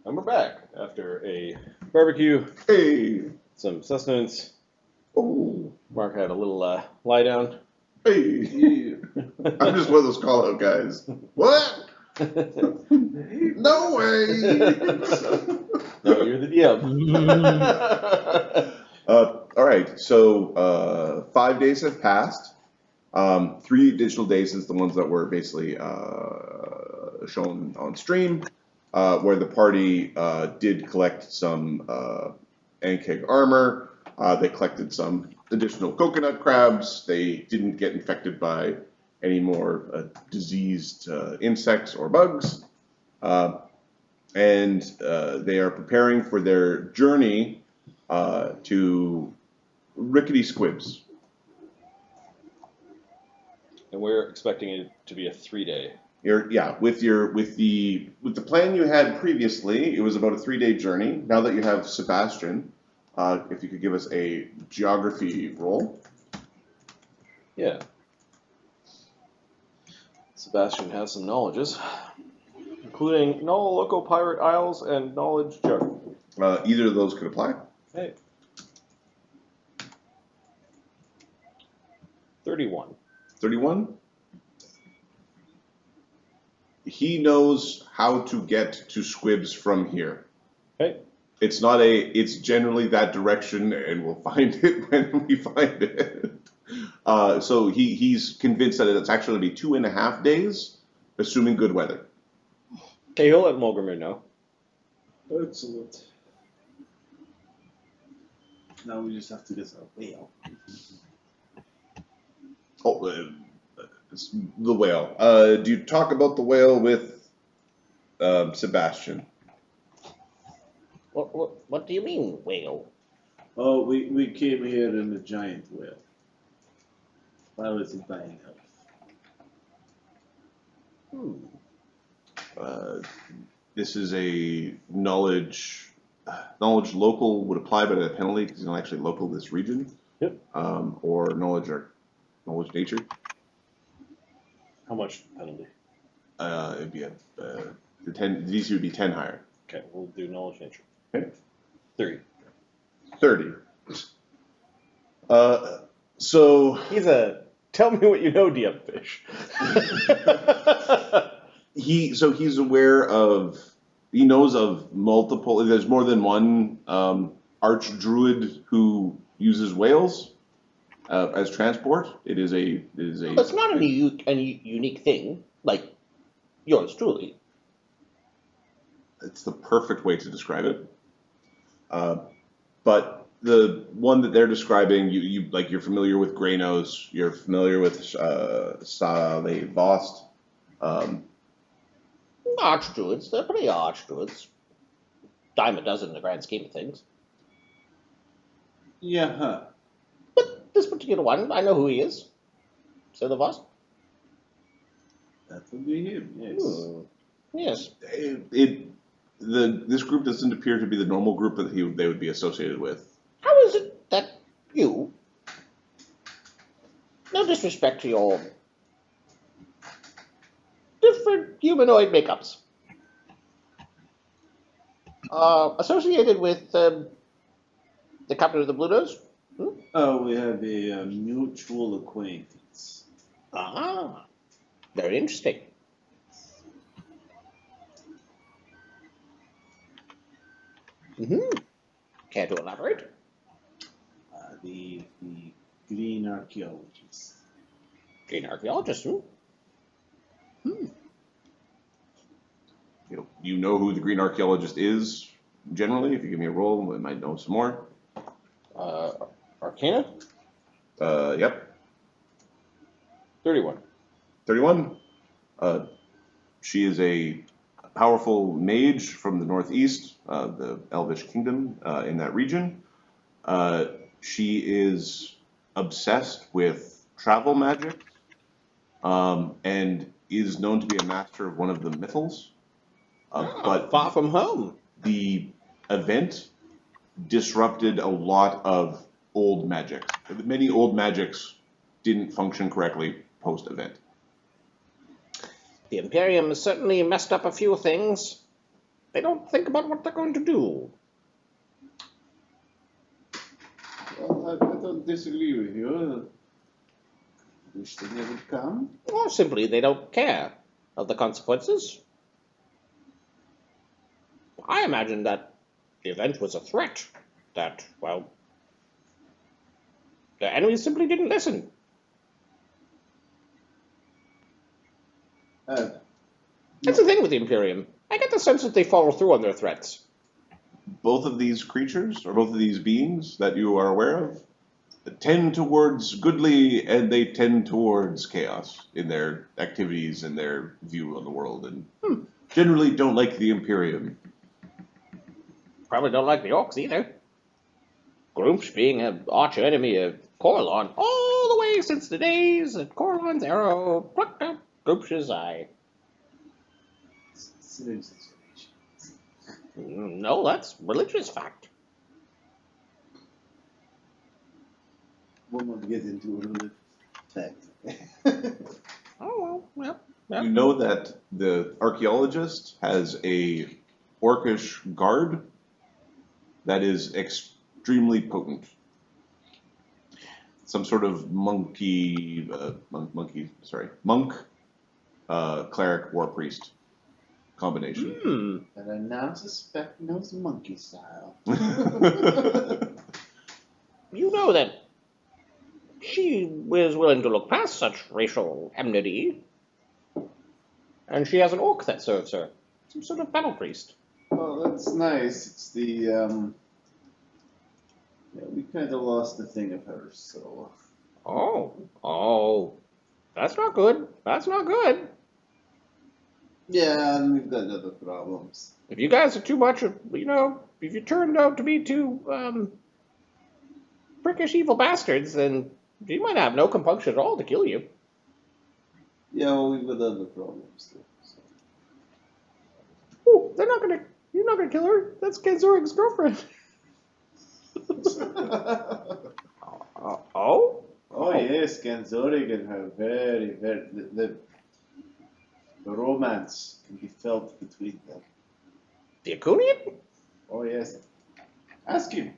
And we're back after a barbecue, Hey. some sustenance. Oh. Mark had a little lie down. Hey. I'm just one of those call out guys. What? No way. No, you're the DM. All right. So 5 days have passed. 3 additional days since the ones that were basically shown on stream, where the party did collect some Ankeg armor. They collected some additional coconut crabs. They didn't get infected by any more diseased insects or bugs. And they are preparing for their journey to Rickety Squibs. And we're expecting it to be a 3-day. With the plan you had previously, it was about a 3-day journey. Now that you have Sebastian, if you could give us a geography roll. Yeah. Sebastian has some knowledges, including Null Loco Pirate Isles and Knowledge Jug. Either of those could apply. Hey. 31. 31. He knows how to get to Squibs from here. Okay. It's generally that direction, and we'll find it when we find it. So he's convinced that it's actually going to be 2.5 days, assuming good weather. Okay, he'll let Molgromere know. Excellent. Now we just have to get a whale. Oh, it's the whale. Do you talk about the whale with Sebastian? What do you mean, whale? Oh, we came here in a giant whale. Why was it buying health? This is a knowledge local would apply, but at a penalty because he's not actually local to this region. Yep. Or knowledge nature. How much penalty? It'd be the DC would be 10 higher. Okay, we'll do Knowledge Nature. Okay. 30. 30. So He's a tell me what you know, DM fish. he's aware of. He knows of multiple. There's more than one archdruid who uses whales as transport. It is a. Well, it's not any unique thing, like yours truly. It's the perfect way to describe it. But the one that they're describing, you're familiar with Greynos. You're familiar with Sale Vost. Archdruids, they're pretty archdruids. Dime a dozen in the grand scheme of things. Yeah, huh. But this particular one, I know who he is. Sale Vost? That would be him, yes. Yes. This group doesn't appear to be the normal group that they would be associated with. How is it that you, no disrespect to your different humanoid makeups, associated with the captain of the Blue Nose? Oh, we have a mutual acquaintance. Ah, very interesting. Care to elaborate? The green archaeologist. Green archaeologist, You know who the green archaeologist is generally. If you give me a roll, we might know some more. Arcana? Yep. 31. 31. She is a powerful mage from the northeast, the Elvish Kingdom in that region. She is obsessed with travel magic and is known to be a master of one of the mythals. But far from home. the event disrupted a lot of old magic. Many old magics didn't function correctly post-event. The Imperium has certainly messed up a few things. They don't think about what they're going to do. Well, I don't disagree with you. Wish they never come. Or simply they don't care of the consequences. I imagine that the event was a threat. That, well, the enemies simply didn't listen. That's the thing with the Imperium. I get the sense that they follow through on their threats. Both of these creatures, or both of these beings that you are aware of, tend towards goodly and they tend towards chaos in their activities and their view on the world, and generally don't like the Imperium. Probably don't like the orcs either. Grumsh being an arch enemy of Corlon all the way since the days that Corlon's arrow plucked out Grumsh's eye. It's an exaggeration. No, that's religious fact. We'll not get into religious fact. Oh, well, You know that the archaeologist has a orcish guard that is extremely potent. Some sort of monk, cleric, war priest combination. And I now suspect knows monkey style. You know that she was willing to look past such racial enmity. And she has an orc that serves her. Some sort of battle priest. Oh, that's nice. It's the, yeah, we kind of lost the thing of hers, so. Oh. That's not good. That's not good. Yeah, and we've got other problems. If you guys are too much, if you turned out to be too, prickish evil bastards, then she might have no compunction at all to kill you. Yeah, well, we've got other problems too. So. Ooh, you're not gonna kill her. That's Kenzorig's girlfriend. Oh? Oh yes, Ganzorig and her very, the romance can be felt between them. The Acunian? Oh yes. Ask him.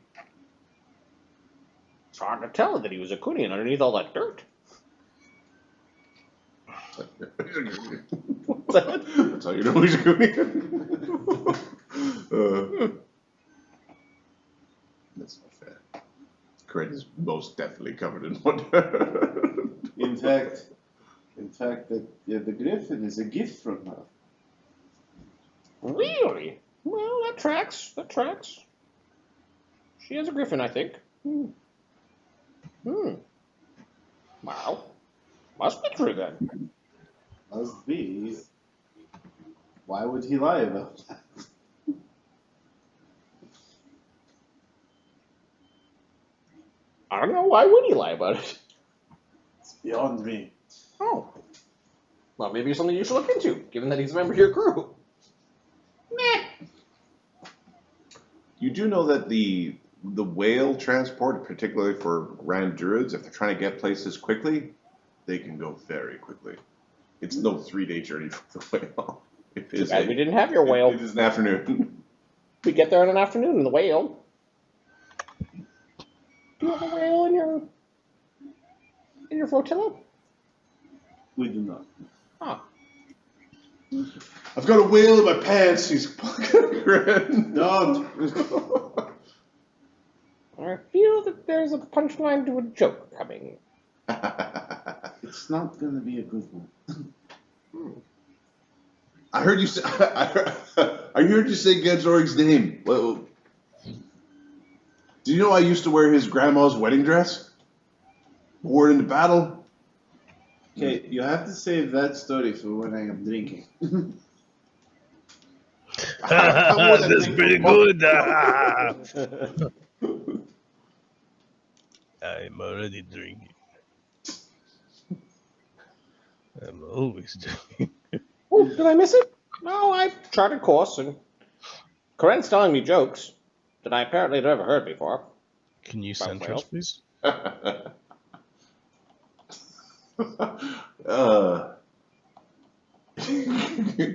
It's hard to tell that he was Acunian underneath all that dirt. What's that? That's how you know he's going. That's not fair. Corinne is most definitely covered in mud. In fact, the griffin is a gift from her. Really? Well, that tracks. She has a griffin, I think. Wow. Must be true then. Must be. Why would he lie about that? I don't know. Why would he lie about it? It's beyond me. Oh. Well, maybe it's something you should look into, given that he's a member of your crew. Meh. You do know that the whale transport, particularly for Grand Druids, if they're trying to get places quickly, they can go very quickly. It's no 3-day journey for the whale. It is Too bad we didn't have your whale. It is an afternoon. We get there in an afternoon in the whale. Do you have a whale in your flotilla? We do not. Huh. I've got a whale in my pants. He's fucking grand. Don't. I feel that there's a punchline to a joke coming. It's not going to be a good one. I heard you say. I heard you say Genzorig's name. Well, do you know I used to wear his grandma's wedding dress? Wore it into battle. Okay, you have to save that story for when I am drinking. That's pretty good. I'm already drinking. I'm always drinking. Oh, did I miss it? No, I charted course, and Corinne's telling me jokes that I apparently had never heard before. Can you By center whale? us, please?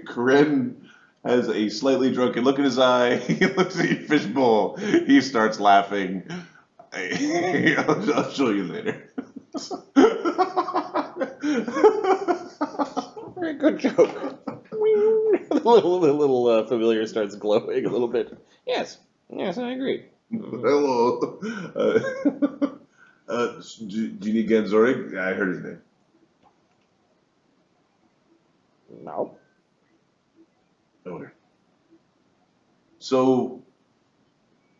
Corinne has a slightly drunken look in his eye. He looks at your fishbowl. He starts laughing. I'll show you later. Very good joke. the little familiar starts glowing a little bit. Yes, I agree. Hello. Do you need Ganzorik? I heard his name. No. Okay. So,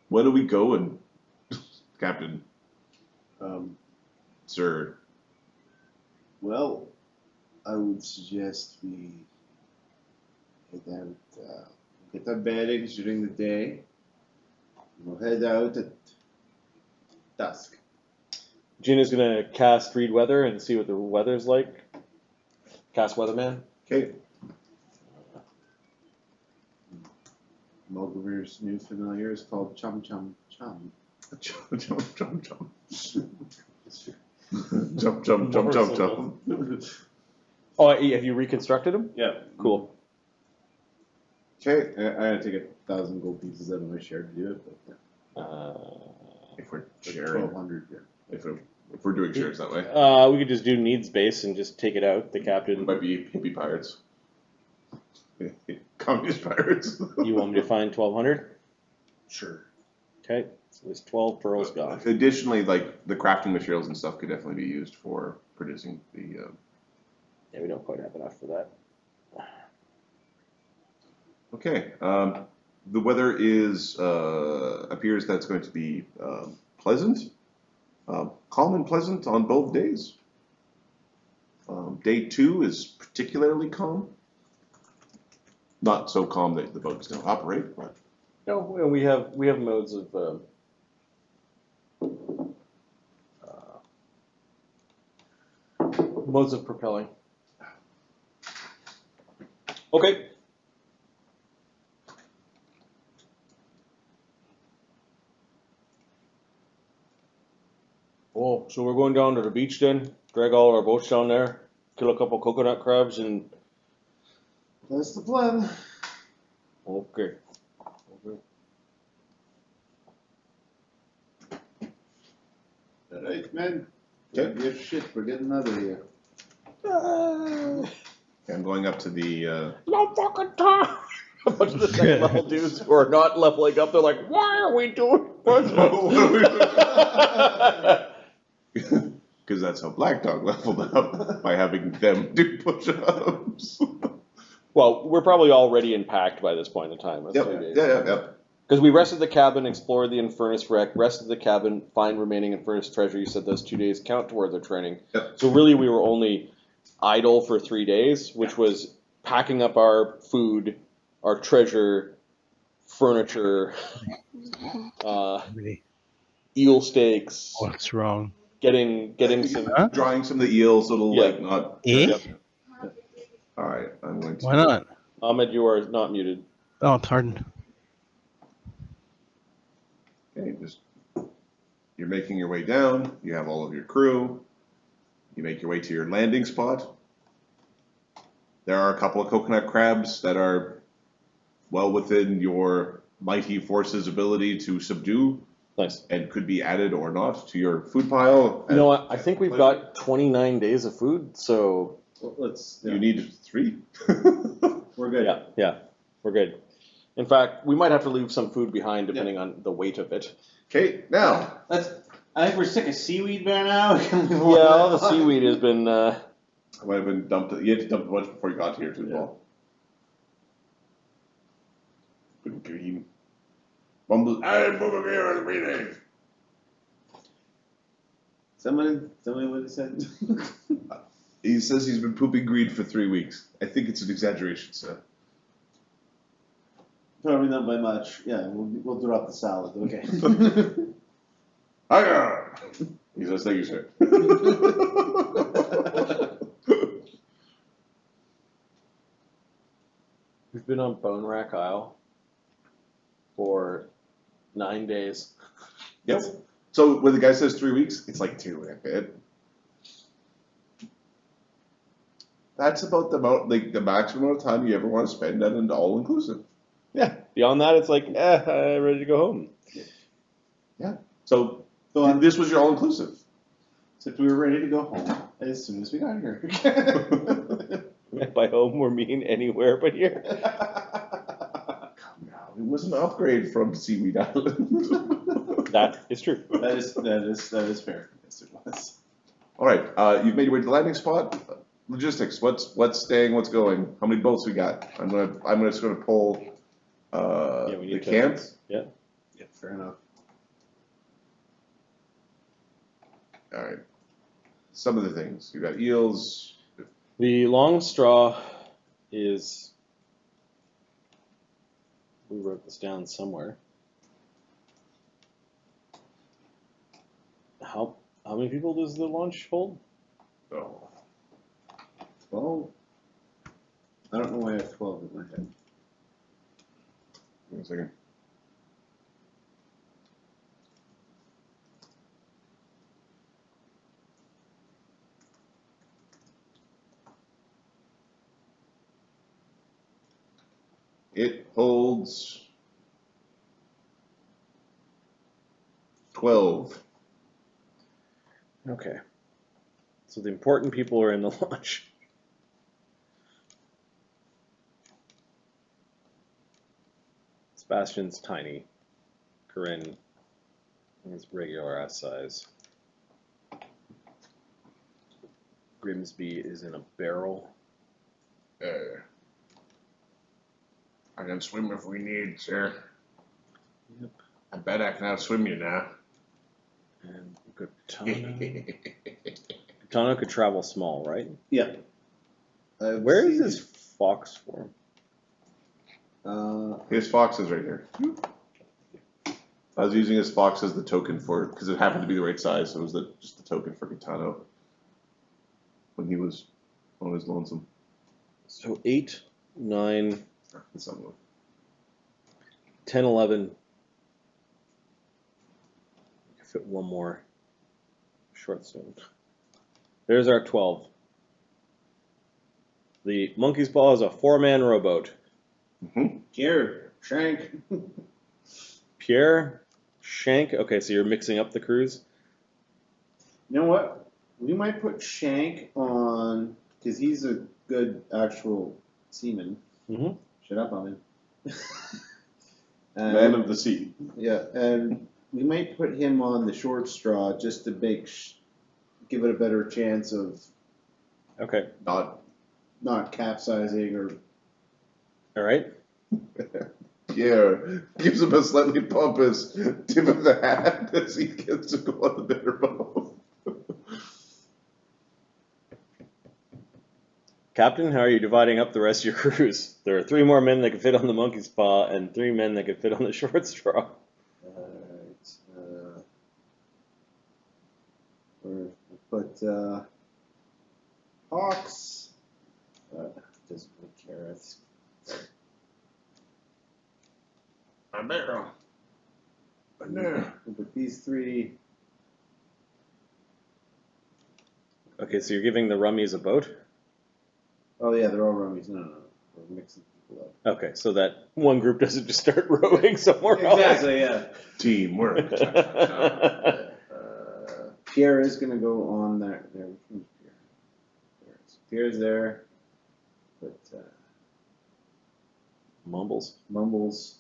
when do we go and Captain, Sir? Well, I would suggest we head out, get our bearings during the day. We'll head out at dusk. Jin is gonna cast read weather and see what the weather's like. Cast weatherman. Okay. Molgromere's new familiar is called Chum Chum Chum. Jump, jump, jump, jump. Jump, jump, jump, jump, jump. Oh, have you reconstructed him? Yeah. Cool. Okay. I had to take 1,000 gold pieces out of my share to do it, but If we're yeah. sharing, 1,200, yeah. if we're doing shares that way, We could just do needs base and just take it out. The it captain. might be hippie pirates, communist pirates. You want me to find 1,200? Sure. Okay. So there's 12 pearls gone. Additionally, like the crafting materials and stuff could definitely be used for producing the. Yeah, we don't quite have enough for that. Okay. The weather is appears that it's going to be pleasant, calm and pleasant on both days. Day 2 is particularly calm. Not so calm that the boat is going to operate, but No, we have modes of modes of propelling. Okay. Oh, so we're going down to the beach then? Drag all our boats down there, kill a couple coconut crabs, and That's the plan. okay. All right, man. Okay. Grab your shit. We're getting out of here. I'm going up to the. No fucking time. A bunch of the second level dudes who are not leveling up, they're like, why are we doing Because that's how Black Dog leveled up, by having them do push-ups. Well, we're probably already impacted by this point in time. Yep. Because we rested the cabin, explored the Infernus wreck, rested the cabin, find remaining Infernus treasure. You said those 2 days count towards our training. Yep. So really we were only idle for 3 days, which was packing up our food, our treasure, furniture, Really? eel steaks, What's wrong? getting some... Huh? Drawing some of the eels, so it'll Yeah. like not. Eh? Yep. Alright, I'm going to. Why not? Ahmed, you are not muted. Oh, pardon. Okay, you're making your way down. You have all of your crew. You make your way to your landing spot. There are a couple of coconut crabs that are well within your mighty force's ability to subdue, Nice. and could be added or not to your food pile. You know what? I think we've got 29 days of food, so Well, let's. You need 3. We're good. yeah, we're good. In fact, we might have to leave some food behind depending on the weight of it. Okay, now. I think we're sick of seaweed by now. Yeah, all the seaweed has been... I might have been dumped. You had to dump a bunch before you got here too, Paul. Good green. Mumble. I'm Molgromere reading. Someone what he said. He says he's been pooping green for 3 weeks. I think it's an exaggeration, sir. Probably not by much. Yeah, we'll drop the salad. Okay. Hiya! He says, thank you, sir. We've been on Bonewrack Isle for 9 days. Yep. So when the guy says 3 weeks, it's like 2 and a bit. That's about the maximum amount of time you ever want to spend at an all inclusive. Yeah. Beyond that, it's like, I'm ready to go home. So So this was your all inclusive. except we were ready to go home as soon as we got here. By home, we're mean anywhere but here. It was an upgrade from Seaweed Island. That is true. That is fair. Yes, it was. All right, you've made your way to the landing spot. Logistics. What's staying? What's going? How many boats we got? I'm just gonna pull We the need to- camp. Yeah, fair enough. All right. Some of the things you got eels. The long straw is. We wrote this down somewhere. How many people does the launch hold? Oh, 12? I don't know why I have 12 in my head. give me a second. It holds 12. Okay. So the important people are in the launch. Sebastian's tiny. Corinne is regular ass size. Grimsby is in a barrel. I can swim if we need, sir. Yep. I bet I can outswim you now. And Katana. Katana could travel small, right? Yeah. Where is his fox form? His fox is right here. I was using his fox as the token for it because it happened to be the right size. So it was just the token for Katana when he was on his lonesome. So 8, 9, Somewhere. 10, 11. I fit one more short swim. There's our 12. The Monkey's Paw is a 4-man rowboat. Here, Shank. Pierre, Shank. Okay, so you're mixing up the crews. You know what? We might put Shank on, because he's a good actual seaman. Mm-hmm. Shut up on him. Man of the sea. Yeah, and we might put him on the short straw just to give it a better chance of Okay. not capsizing or. All right. Yeah, gives him a slightly pompous tip of the hat as he gets to go on the better boat. Captain, how are you dividing up the rest of your crews? There are 3 more men that can fit on the Monkey's Paw and 3 men that can fit on the short straw. But Hawks doesn't really care. A barrel. But these 3. Okay, so you're giving the rummies a boat? Oh yeah, they're all rummies. No. We're mixing people up. Okay, so that one group doesn't just start rowing somewhere else. Exactly. Yeah. Teamwork. Pierre is going to go on there. Which one's Pierre? Pierre's there. But Mumbles. Mumbles.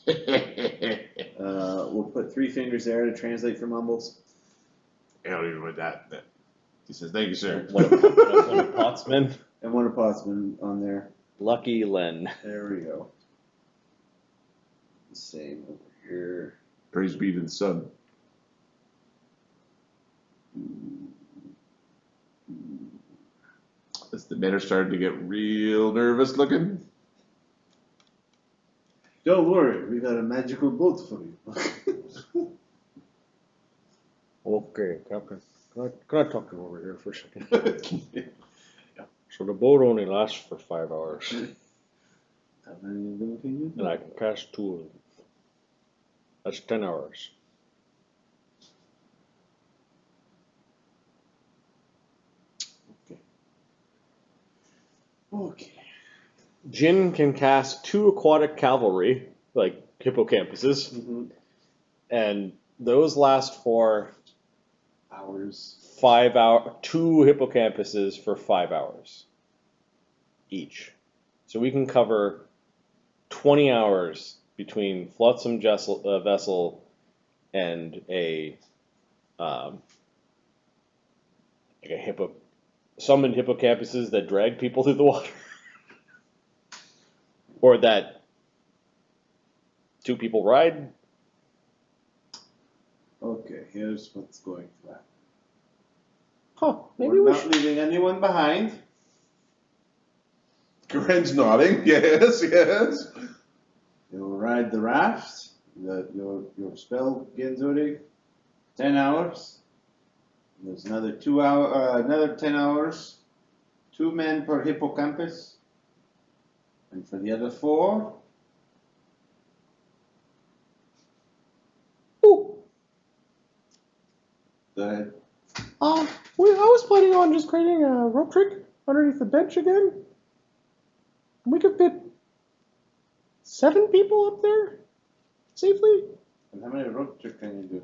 We'll put 3 fingers there to translate for Mumbles. I'll leave it with that. He says, "Thank you, sir." One of Potsman. And one of Potsman on there. Lucky Len. There we go. Same over here. Praise be to the sun. As the men are starting to get real nervous looking. Don't worry, we got a magical boat for you. Okay, Captain. Can I talk to you over here for a second? So the boat only lasts for 5 hours, How many of them can you do? and I can cast 2 of them. That's 10 hours. Okay. Jin can cast 2 aquatic cavalry, like hippocampuses, and those last for Hours. 5 hours. 2 hippocampuses for 5 hours each. So we can cover 20 hours between Flotsam vessel and a summoned hippocampuses that drag people through the water, or that 2 people ride. Okay, here's what's going to happen. Huh? Maybe We're we not should. leaving anyone behind. Corinne's nodding. Yes, yes. You'll ride the raft. Your spell begins already. 10 hours. There's another 10 hours. 2 men per hippocampus. And for the other 4, Ooh. go ahead. I was planning on just creating a rope trick underneath the bench again. We could fit 7 people up there safely. And how many rope trick can you do?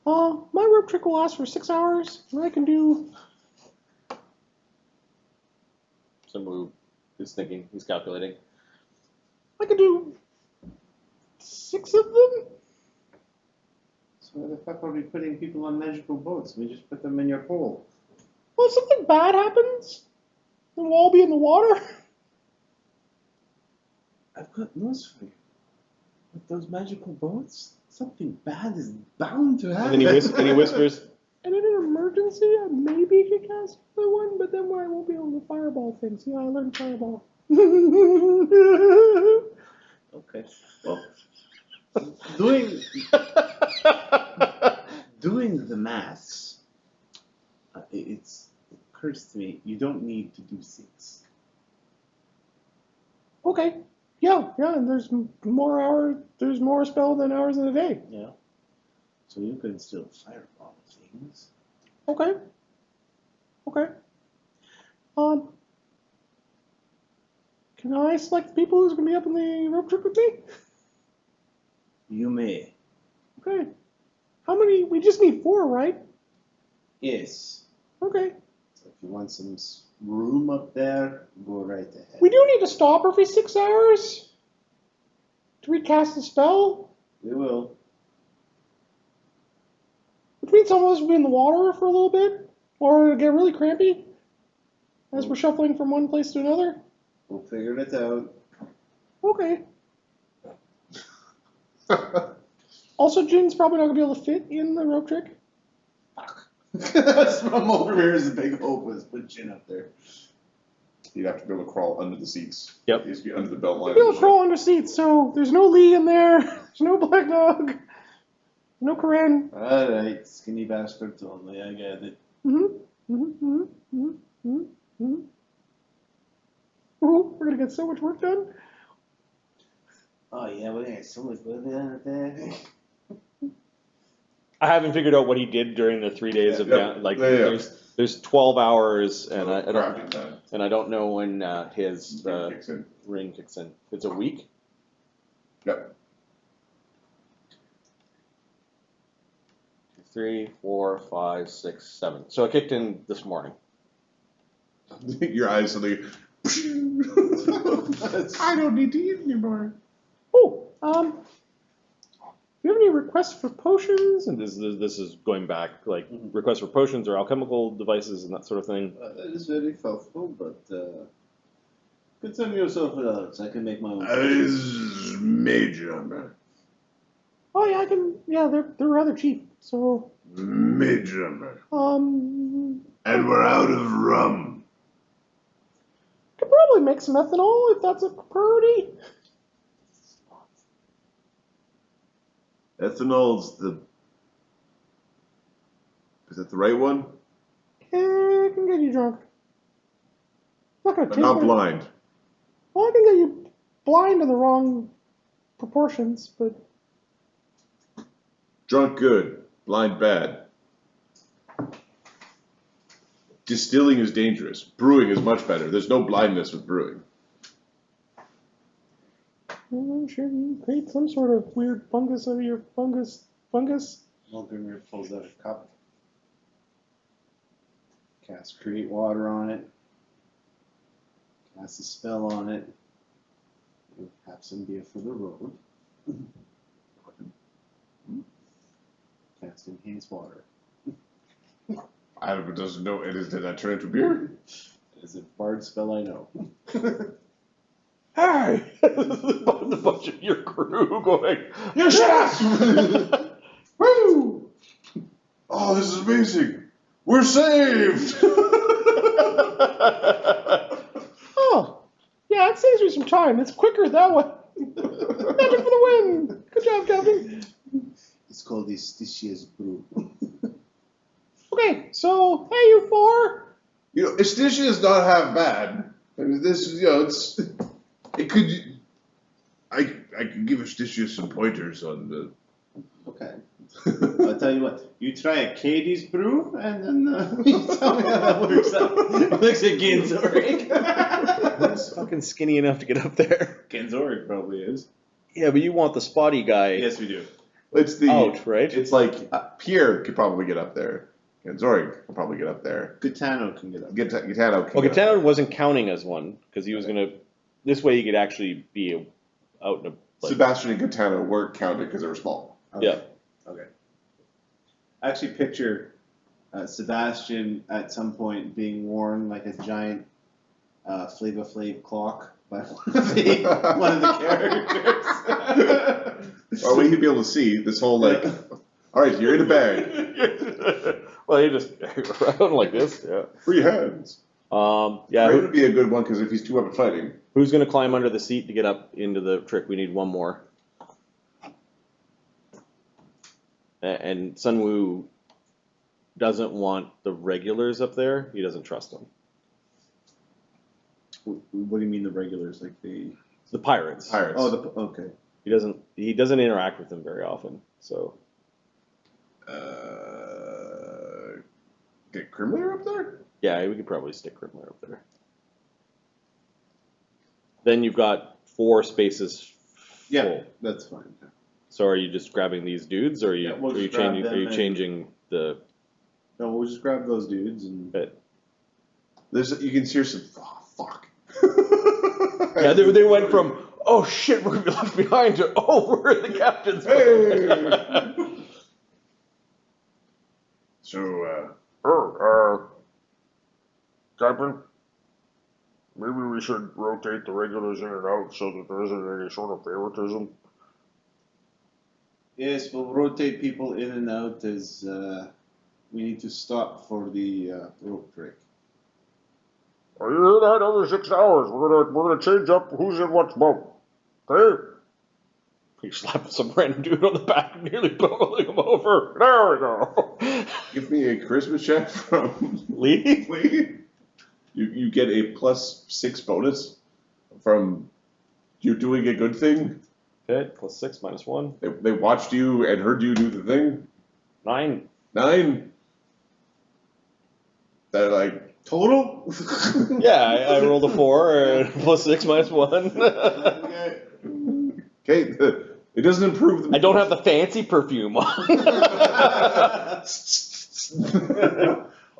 My rope trick will last for 6 hours, and I can do. Samu is thinking, he's calculating. I can do 6 of them. So why the fuck are we putting people on magical boats? We just put them in your pool. Well, if something bad happens, then we'll all be in the water. I've got news for you. With those magical boats, something bad is bound to happen. And then he whispers, and in an emergency, I maybe could cast another one, but then I won't be able to fireball things. Yeah, I learned fireball. Okay. Well, doing the maths, it occurs to me you don't need to do 6. Okay. Yeah, and there's more hours. There's more spell than hours in a day. Yeah. So you can still fireball things. Okay. Can I select the people who's gonna be up in the rope trick with me? You may. Okay. How many? We just need 4, right? Yes. Okay. So if you want some room up there, go right ahead. We do need to stop every 6 hours to recast the spell, We will. which means some of us will be in the water for a little bit, or it'll get really crampy as we're shuffling from one place to another. We'll figure it out. Okay. Also, Jin's probably not gonna be able to fit in the rope trick. That's what Molgromere's big hope was put Jin up there. You'd have to be able to crawl under the seats. Yep. He's be under the belt line. We'll be able to crawl under seats, so there's no Lee in there. There's no Black Dog. No Corinne. Alright, skinny bastards only, I get it. Ooh, we're gonna get so much work done. Oh yeah, we got so much work done there. I haven't figured out what he did during the 3 days of down. Like, there's 12 hours, and I don't know when his ring kicks in. It's a week. Yep. 2, 3, 4, 5, 6, 7. So it kicked in this morning. Your eyes suddenly. I don't need to eat anymore. Oh, do you have any requests for potions? And this is going back, like requests for potions or alchemical devices and that sort of thing. That is very thoughtful, but concern yourself with others. I can make my own. Major. Oh yeah, I can. Yeah, they're rather cheap. So Major. and we're out of rum. could probably make some ethanol if that's a priority. Ethanol's is that the right one? Yeah, it can get you drunk. Not gonna But taste not it. blind. Well, I can get you blind in the wrong proportions, but Drunk good, blind bad. distilling is dangerous. Brewing is much better. There's no blindness with brewing. I'm sure you create some sort of weird fungus out of your fungus. Molgromere pulls out a cup. Cast create water on it. Cast a spell on it. And have some beer for the road. Cast enhance water. Adam doesn't know. Did that turn into beer? It's a bard spell I know. Hey! The bunch of your crew going, You shut up! Woo! Oh, this is amazing. We're saved. oh, yeah, it saves me some time. It's quicker that way. Magic for the win. Good job, Captain. It's called the Stitia's Brew. Okay, so, hey, you four. You know, Estitia is not half bad. I mean, this is, it could. I could give Estitia some pointers on the. Okay. I'll tell you what. You try a Katie's Brew, and then you tell me how that works out. Looks at Genzoric. Who's fucking skinny enough to get up there? Genzoric probably is. Yeah, but you want the spotty guy Yes, we do. It's the out, right? It's like Pierre could probably get up there, and Zorig could probably get up there. Gitano can get up. Gitano can Well, get up Gitano wasn't counting as one because he was gonna. This way, he could actually be out in a. Like, Sebastian and Gitano weren't counted because they were small. Okay. Yeah. Okay. I actually picture Sebastian at some point being worn like a giant Flava Flav clock by one of the characters. Or we could be able to see this whole like. All right, you're in a bag. well, he just around like this. Yeah. Free hands. Yeah. Ray would be a good one because if he's too up at fighting. Who's gonna climb under the seat to get up into the trick? We need one more. And Sunwoo doesn't want the regulars up there. He doesn't trust them. What do you mean the regulars? Like the Pirates. Pirates. Oh, okay. He doesn't interact with them very often. So Get Grimlair up there? yeah, we could probably stick Riddler up there. Then you've got 4 spaces Yeah, full. that's fine. So are you just grabbing these dudes, or are you Yeah, we'll are you just grab changing them are you and- changing the? No, we'll just grab those dudes and. You can hear some. Oh, fuck. Yeah, they went from oh shit we're gonna be left behind to oh we're in the captain's boat. Hey. So, Captain, maybe we should rotate the regulars in and out so that there isn't any sort of favoritism. Yes, we'll rotate people in and out as we need to stop for the rope trick. Are you hear that? Every 6 hours, we're gonna change up who's in what boat. Okay? He slapped some random dude on the back, nearly bowling him over. There we go. give me a Christmas check from Lee? Lee. You get a +6 bonus from you doing a good thing. Okay, +6 -1. They watched you and heard you do the thing. 9. 9. They're like, Total? Yeah, I rolled a 4 and +6 -1. okay, it doesn't improve the. I don't have the fancy perfume on.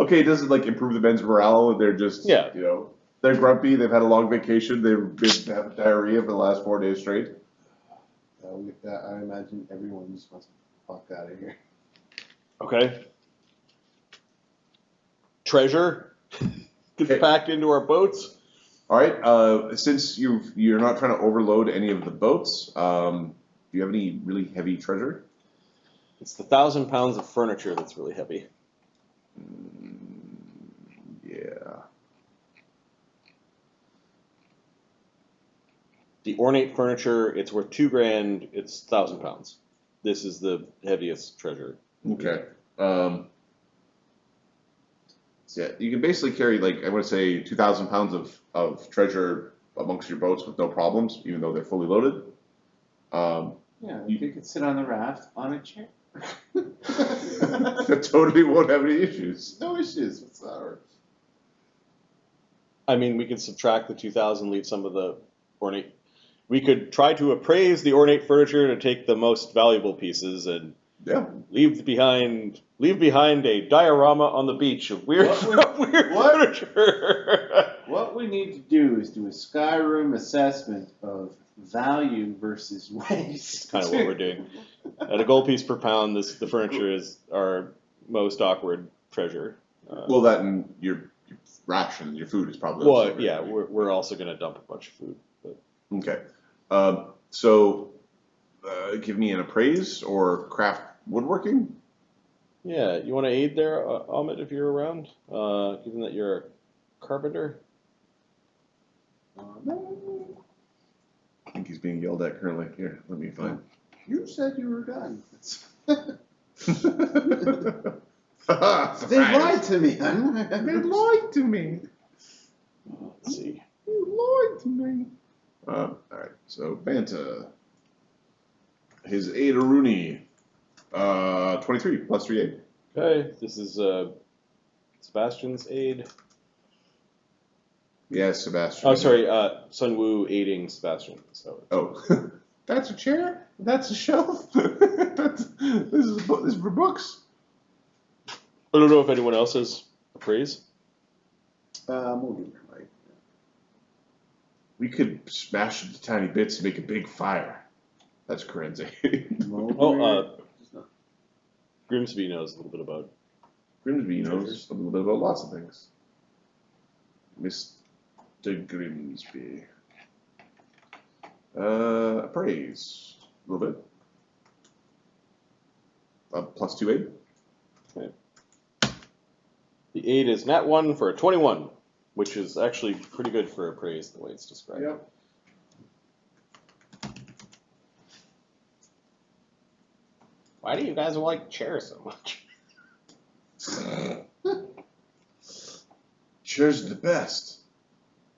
Okay, it doesn't like improve the men's morale. They're just, Yeah. they're grumpy. They've had a long vacation. They've been having diarrhea for the last 4 days straight. I imagine everyone just wants to fuck out of here. Okay. Treasure gets Okay. packed into our boats. All right. Since you're not trying to overload any of the boats, do you have any really heavy treasure? It's the 1,000 pounds of furniture that's really heavy. Yeah. The ornate furniture, it's worth $2,000. It's 1,000 pounds. This is the heaviest treasure. Okay. So yeah, you can basically carry I want to say 2,000 pounds of treasure amongst your boats with no problems, even though they're fully loaded. Yeah, you could sit on the raft on a chair. That totally won't have any issues. No issues whatsoever. I mean, we could subtract the 2,000, leave some of the ornate. We could try to appraise the ornate furniture to take the most valuable pieces and Yeah. leave behind a diorama on the beach of weird What? furniture. What we need to do is do a Skyrim assessment of value versus waste. Kind of what we're doing. At a gold piece per pound, the furniture is our most awkward treasure. Well, that and your rations, your food is probably. also Well, very yeah, heavy. we're also going to dump a bunch of food. But. Okay. So, give me an appraise or craft woodworking. Yeah, you want to aid there, Ahmed, if you're around, given that you're a carpenter? I think he's being yelled at currently. Here, let me find. You said you were done. They Surprise. lied to me. They lied to me. Let's see. You lied to me. All right. So Banta, his aid Aruni, 23 plus 3 aid. Okay, this is Sebastian's aid. Yes, Sebastian. Oh, sorry, Sun Wu aiding Sebastian. So. Oh, that's a chair. That's a shelf. This is for books. I don't know if anyone else has appraise. Molgromere, right? We could smash it to tiny bits and make a big fire. That's Corinne's aid. Oh, Grimsby knows a little bit about. Grimsby knows a little bit about lots of things. Mr. Grimsby. Appraise. A little bit. Plus 2 aid. Okay. The aid is nat 1 for a 21, which is actually pretty good for appraise the way it's described. Yep. Why do you guys like chairs so much? Chairs are the best.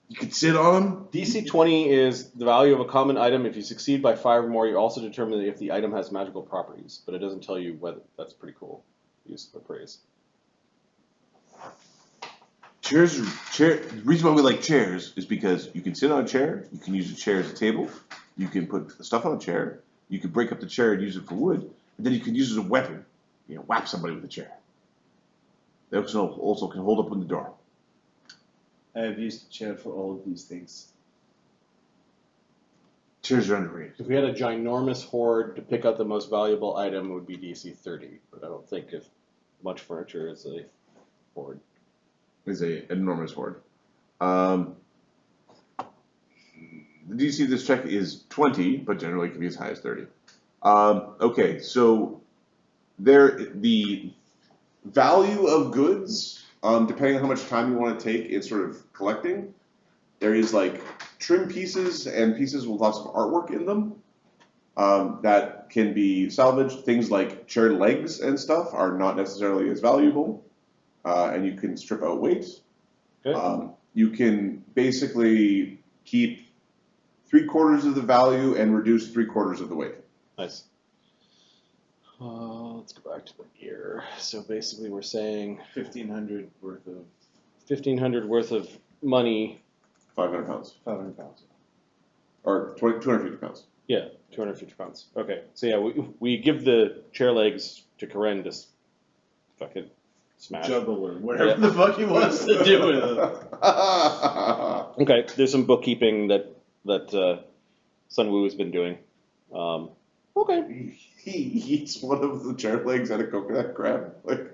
You can sit on them. DC 20 is the value of a common item. If you succeed by 5 or more, you also determine if the item has magical properties, but it doesn't tell you whether. That's pretty cool. Use of appraise. The reason why we like chairs is because you can sit on a chair, you can use a chair as a table, you can put stuff on a chair, you can break up the chair and use it for wood, and then you can use it as a weapon. You know, whap somebody with a chair. They also can hold up in the door. I have used a chair for all of these things. Chairs are underrated. If we had a ginormous horde to pick out the most valuable item, it would be DC 30, but I don't think if much furniture is a horde. Is an enormous horde. The DC of this check is 20, but generally can be as high as 30. Okay, so the value of goods, depending on how much time you want to take in sort of collecting, there is like trim pieces and pieces with lots of artwork in them that can be salvaged. Things like chair legs and stuff are not necessarily as valuable. And you can strip out weight. Okay. You can basically keep 3/4 of the value and reduce 3/4 of the weight. Nice. Let's go back to the gear. So basically we're saying 1,500 worth of 1,500 worth of money. 500 pounds. 500 pounds. Or 250 pounds. Yeah, 250 pounds. Okay. So yeah, we give the chair legs to Karen to fucking smash. Juggle or whatever the fuck he wants to do with it. Okay, there's some bookkeeping that Sun Wu has been doing. Okay. He eats one of the chair legs and a coconut crab. Like,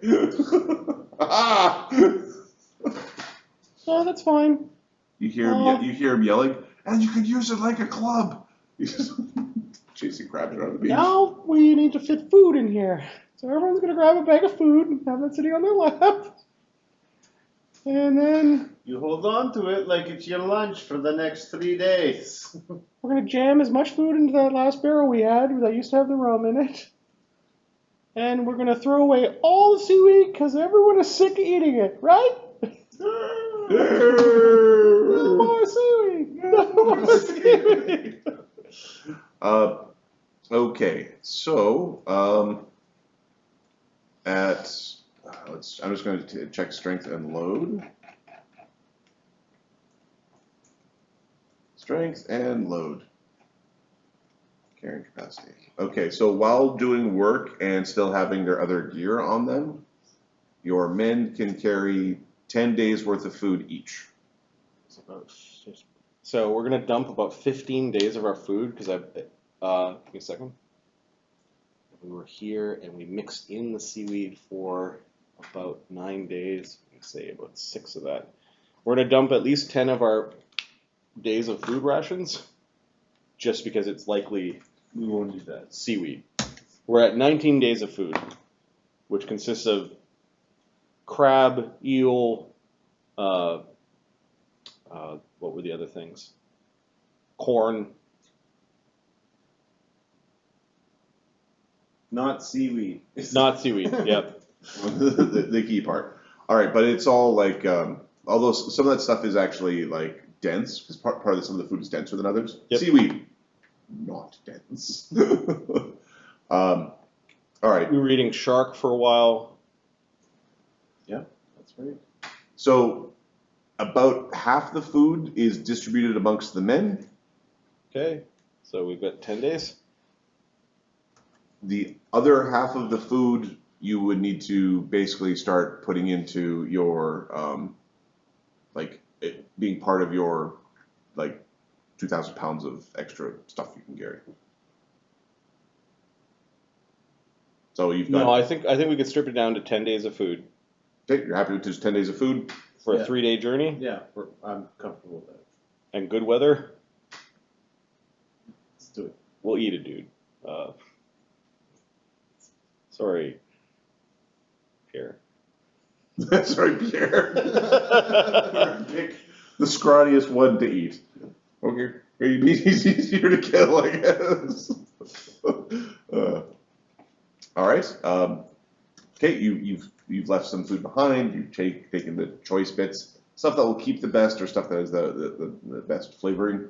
Yeah, that's fine. you hear him yelling, and you can use it like a club. He's just chasing crabs around the beach. Now we need to fit food in here. So everyone's gonna grab a bag of food and have it sitting on their lap. And then You hold on to it like it's your lunch for the next 3 days. we're gonna jam as much food into that last barrel we had that used to have the rum in it. And we're gonna throw away all the seaweed because everyone is sick of eating it, right? No more seaweed! No more seaweed! Okay, so I'm just going to check strength and load. Strength and load. Carrying capacity. Okay, so while doing work and still having their other gear on them, your men can carry 10 days worth of food each. So we're gonna dump about 15 days of our food because give me a second. We were here and we mixed in the seaweed for about 9 days. I say about 6 of that. We're gonna dump at least 10 of our days of food rations, just because it's likely We won't do that. seaweed. We're at 19 days of food, which consists of crab, eel, what were the other things? Corn. Not seaweed. Not seaweed, yep. the key part. All right, but it's all like, although some of that stuff is actually like dense, because part of some of the food is denser than others. Yep. Seaweed, not dense. All right. We were eating shark for a while. Yeah, that's right. So about half the food is distributed amongst the men. Okay, so we've got 10 days. The other half of the food you would need to basically start putting into your, like it being part of your, like 2,000 pounds of extra stuff you can carry. So you've got. No, I think we could strip it down to 10 days of food Okay, you're happy with just 10 days of food? for Yeah. a 3-day journey Yeah, I'm comfortable with that. and good weather. Let's do it. We'll eat it, dude. Sorry, Pierre. Sorry, Pierre. Pick the scrawniest one to eat. Okay, he's easier to kill, I guess. All right. Okay, you've left some food behind. You've taken the choice bits, stuff that will keep the best, or stuff that has the best flavoring.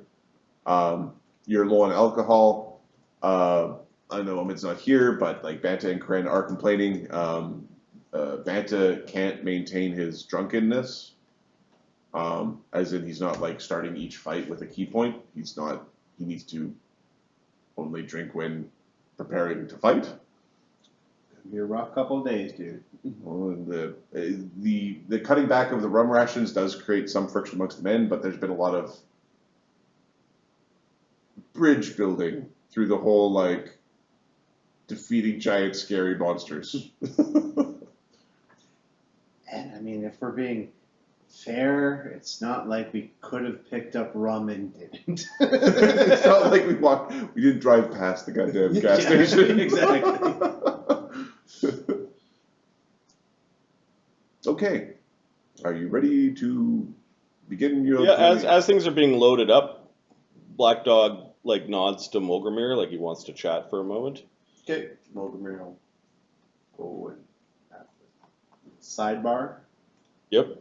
You're low on alcohol. I know Ahmed's not here, but like Banta and Kren are complaining. Banta can't maintain his drunkenness, as in he's not like starting each fight with a key point. He needs to only drink when preparing to fight. It'll be a rough couple of days, dude. Well, the cutting back of the rum rations does create some friction amongst the men, but there's been a lot of bridge building through the whole like defeating giant scary monsters. And I mean, if we're being fair, it's not like we could have picked up rum and didn't. It's not like we didn't drive past the goddamn gas Yeah, station. exactly. Okay. Are you ready to begin your Yeah, planning? as things are being loaded up, Black Dog like nods to Molgromere like he wants to chat for a moment. Okay, Molgromere will go and have the sidebar. Yep.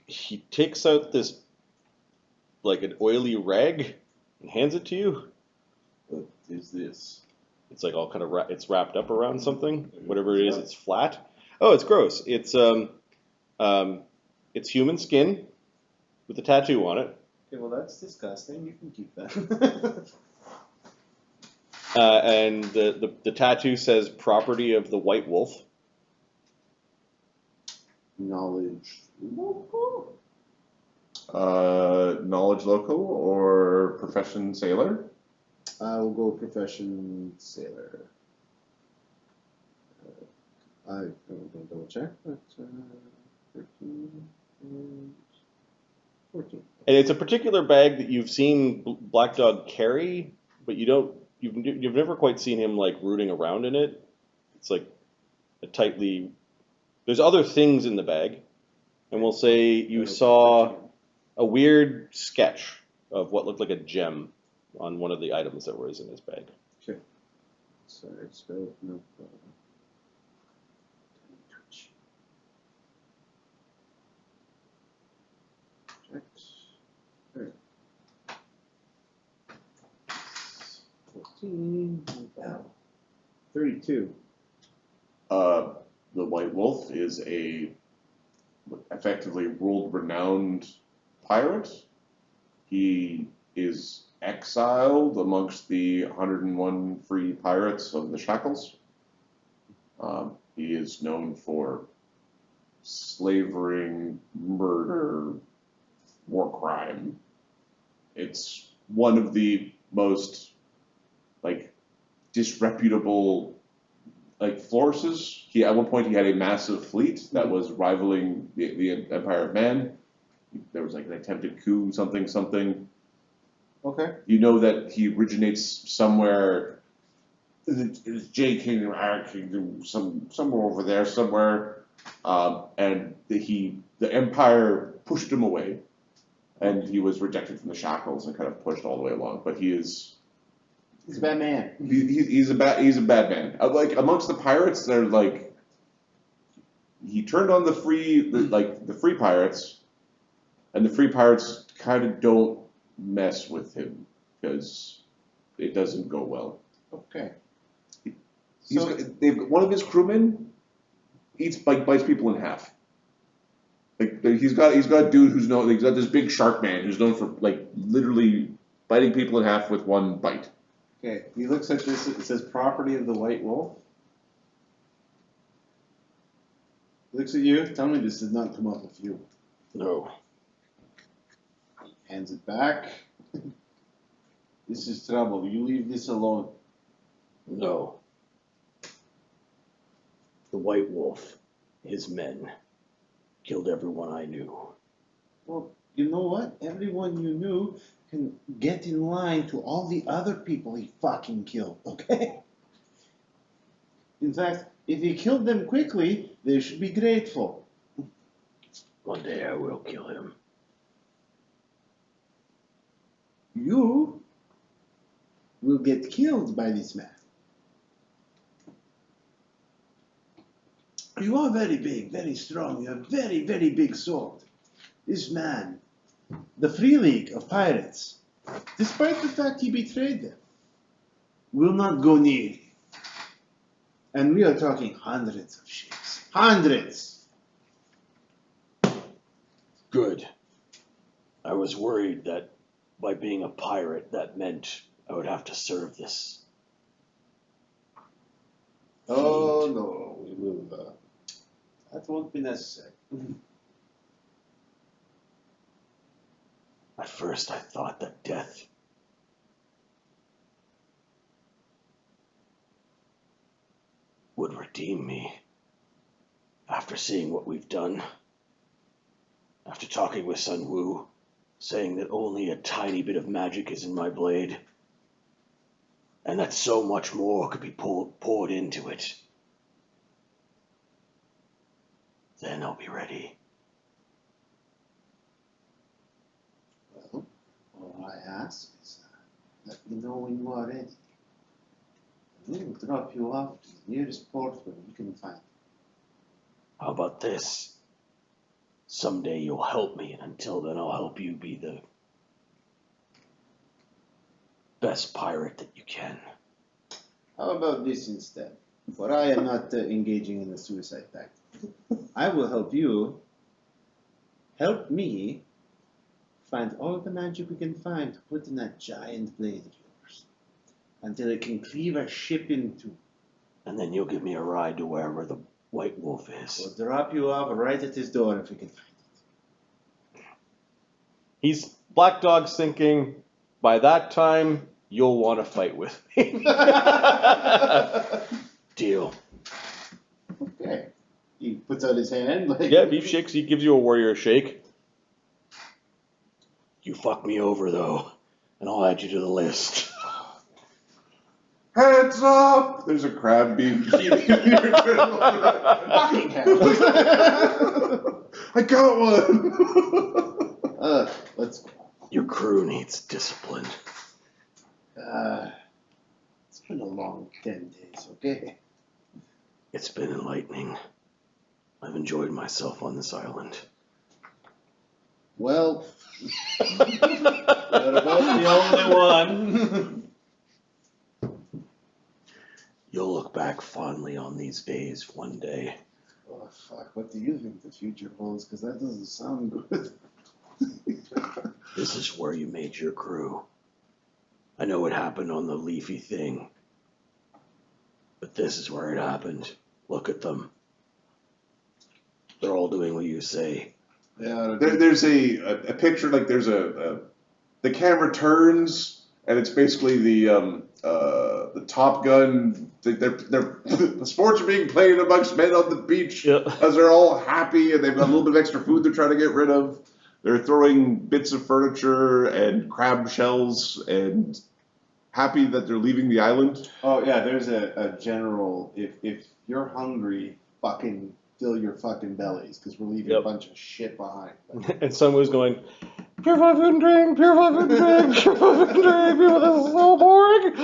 He takes out this like an oily rag and hands it to you. What is this? It's like all kind of it's wrapped up around something. Whatever it is, it's flat. Oh, it's gross. It's human skin with a tattoo on it. Okay, well that's disgusting. You can keep that. And the tattoo says "Property of the White Wolf." Knowledge. Local? Knowledge local or profession sailor? I will go profession sailor. I'm going to double check, but 13 and 14. And it's a particular bag that you've seen Black Dog carry, but you've never quite seen him like rooting around in it. It's like a tightly. There's other things in the bag, and we'll say you saw a weird sketch of what looked like a gem on one of the items that was in his bag. Okay. Sorry, spelled no. Check. Alright. 14. Wow. 32. The White Wolf is a effectively world-renowned pirate. He is exiled amongst the 101 free pirates of the Shackles. He is known for slavering, murder, war crime. It's one of the most disreputable forces. At one point he had a massive fleet that was rivaling the Empire of Man. There was an attempted coup, something. Okay. You know that he originates somewhere. It's J Kingdom, R Kingdom, somewhere over there, somewhere. And the Empire pushed him away, and he was rejected from the Shackles and kind of pushed all the way along. But he's a bad man. He's a bad man. Amongst the pirates, they're he turned on the free pirates, and the free pirates kind of don't mess with him because it doesn't go well. Okay. One of his crewmen bites people in half. He's got a dude he's got this big shark man who's known for literally biting people in half with one bite. Okay. He looks at this. It says property of the White Wolf. Looks at you. Tell me this did not come up with you. No. Hands it back. This is trouble. You leave this alone. No. The White Wolf, his men, killed everyone I knew. Well, you know what? Everyone you knew can get in line to all the other people he fucking killed, okay? In fact, if he killed them quickly, they should be grateful. One day I will kill him. You will get killed by this man. You are very big, very strong. You have very, very big sword. This man, the Free League of Pirates, despite the fact he betrayed them, will not go near you. And we are talking hundreds of ships. Hundreds! Good. I was worried that by being a pirate, that meant I would have to serve this. Oh no, we will. That won't be necessary. At first I thought that death would redeem me. After seeing what we've done, after talking with Sun Wu, saying that only a tiny bit of magic is in my blade, and that so much more could be poured into it, then I'll be ready. Well, all I ask is let me know when you are ready. We will drop you off to the nearest port where you can find it. How about this? Someday you'll help me, and until then I'll help you be the best pirate that you can. How about this instead? For I am not engaging in a suicide pact. I will help you. Help me find all the magic we can find to put in that giant blade of yours until it can cleave a ship in two. And then you'll give me a ride to wherever the White Wolf is. We'll drop you off right at his door if we can find it. He's Black Dog's thinking, by that time, you'll want to fight with me. Deal. Okay. He puts out his hand like... Yeah, Beef shakes. He gives you a warrior shake. You fuck me over, though, and I'll add you to the list. Hands up! There's a crab being Fucking hell. I got one! Let's go. Your crew needs discipline. It's been a long 10 days, okay? It's been enlightening. I've enjoyed myself on this island. Well, you're about the only one. You'll look back fondly on these days one day. Oh, Oh, fuck, what do you think the future holds? Because that doesn't sound good. This is where you made your crew. I know what happened on the leafy thing. But this is where it happened. Look at them. They're all doing what you say. Yeah, There's a picture, like there's the camera turns, and it's basically the Top Gun. The sports are being played amongst men on the beach as they're all happy, and they've got a little bit of extra food they're trying to get rid of. They're throwing bits of furniture and crab shells, and happy that they're leaving the island. Oh yeah, there's a general. If you're hungry, fucking fill your fucking bellies, because we're leaving a bunch of shit behind. And someone was going, purify food and drink, purify food and drink, purify food and drink, this is so boring.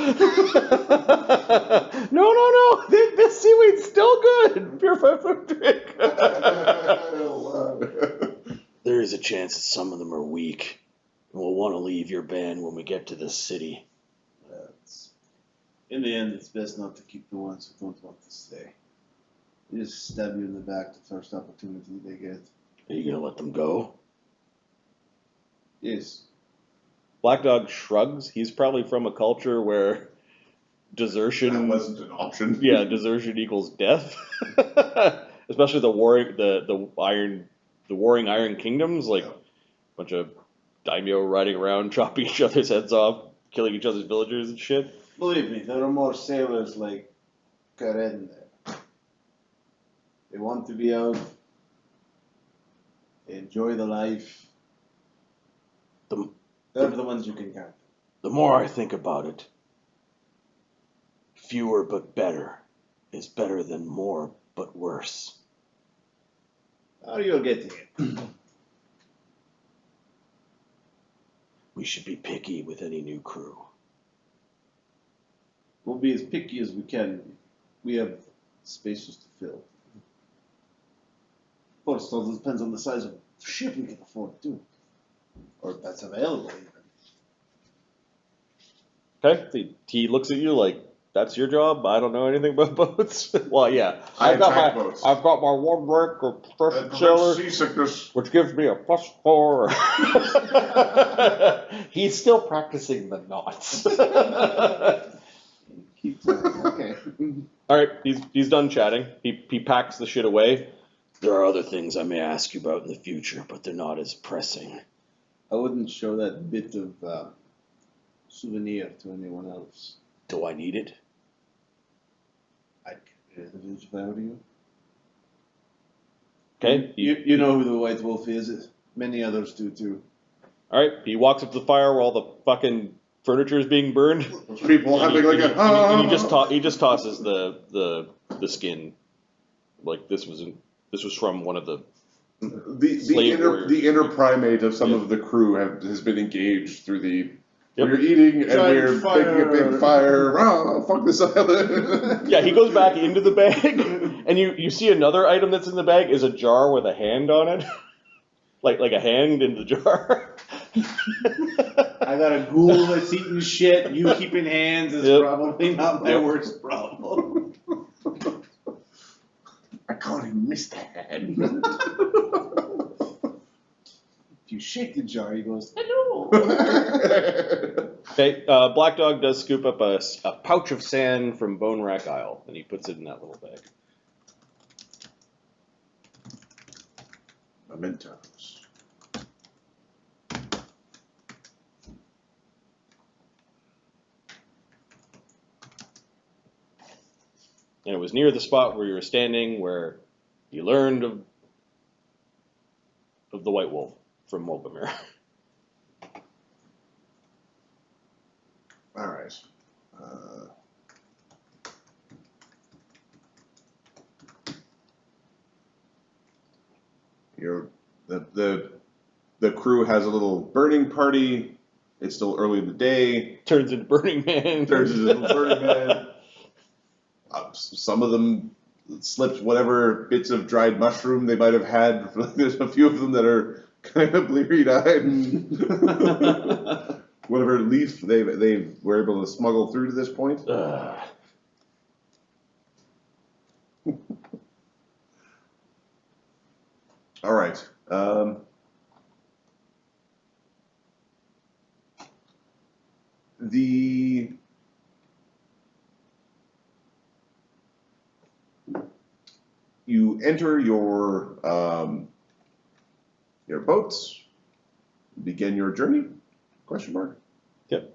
No, this seaweed's still good. Purify food and drink. There is a chance that some of them are weak and will want to leave your band when we get to the city. In the end, it's best not to keep the ones who don't want to stay. They just stab you in the back the first opportunity they get. Are you going to let them go? Yes. Black Dog shrugs. He's probably from a culture where desertion That wasn't an option. Yeah, desertion equals death. Especially the warring Iron Kingdoms, like a bunch of daimyo riding around, chopping each other's heads off, killing each other's villagers and shit. Believe me, there are more sailors like Karen there. They want to be out. They enjoy the life. They're the ones you can count. The more I think about it, fewer but better is better than more but worse. How you're getting it. We should be picky with any new crew. We'll be as picky as we can. We have spaces to fill. Of course, it all depends on the size of ship we can afford too. Or if that's available even. Okay, he looks at you like, that's your job? I don't know anything about boats. Well, yeah. I've attack got boats. my one break of first sailor, Seasickness. which gives me a +4. He's still practicing the knots. Keep going. Okay. All right, he's done chatting. He packs the shit away. There are other things I may ask you about in the future, but they're not as pressing. I wouldn't show that bit of souvenir to anyone else. Do I need it? I'd get rid of it if I were you. Okay. You know who the White Wolf is. Many others do too. All right. He walks up to the fire while the fucking furniture is being burned. Those people having like a. And he just tosses the skin. Like this was from one of the. The inner primate of some of the crew has been engaged through the. Yep. We're eating and Giant we're fire. making a big fire. Oh, fuck this island. Yeah, he goes back into the bag, and you see another item that's in the bag is a jar with a hand on it, like a hand in the jar. I got a ghoul that's eating shit. You keeping hands is probably not my worst problem. I call him Mr. Hand. If you shake the jar, he goes, hello. Okay, Black Dog does scoop up a pouch of sand from Bonewrack Isle, and he puts it in that little bag. Mementos. And it was near the spot where you were standing, where you learned of the White Wolf from Molgromere. All right. The crew has a little burning party. It's still early in the day. Turns into Burning Man. Turns into a Burning Man. Some of them slipped whatever bits of dried mushroom they might have had. There's a few of them that are kind of bleary-eyed. Whatever leaf they were able to smuggle through to this point. All right. You enter your boats, begin your journey? Question mark. Yep.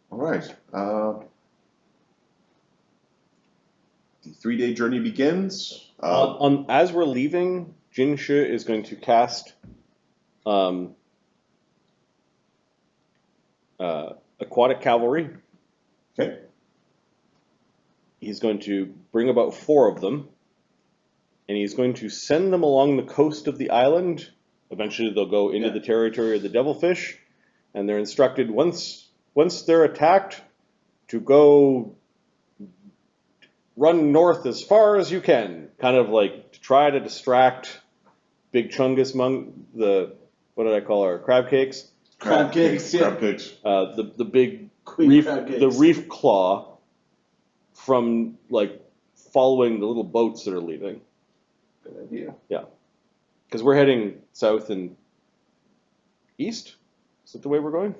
All right. The 3-day journey begins. As we're leaving, Jinshe is going to cast aquatic cavalry. Okay. He's going to bring about 4 of them, and he's going to send them along the coast of the island. Eventually, they'll go into the territory of the devilfish, and they're instructed once they're attacked to go run north as far as you can, kind of like to try to distract Big Chungus the what did I call her? Crab cakes. Crab cakes, yeah. Crab cakes. The big Queen reef, crab cakes. the reef claw from like following the little boats that are leaving. Good idea. Yeah, because we're heading south and east. Is that the way we're going?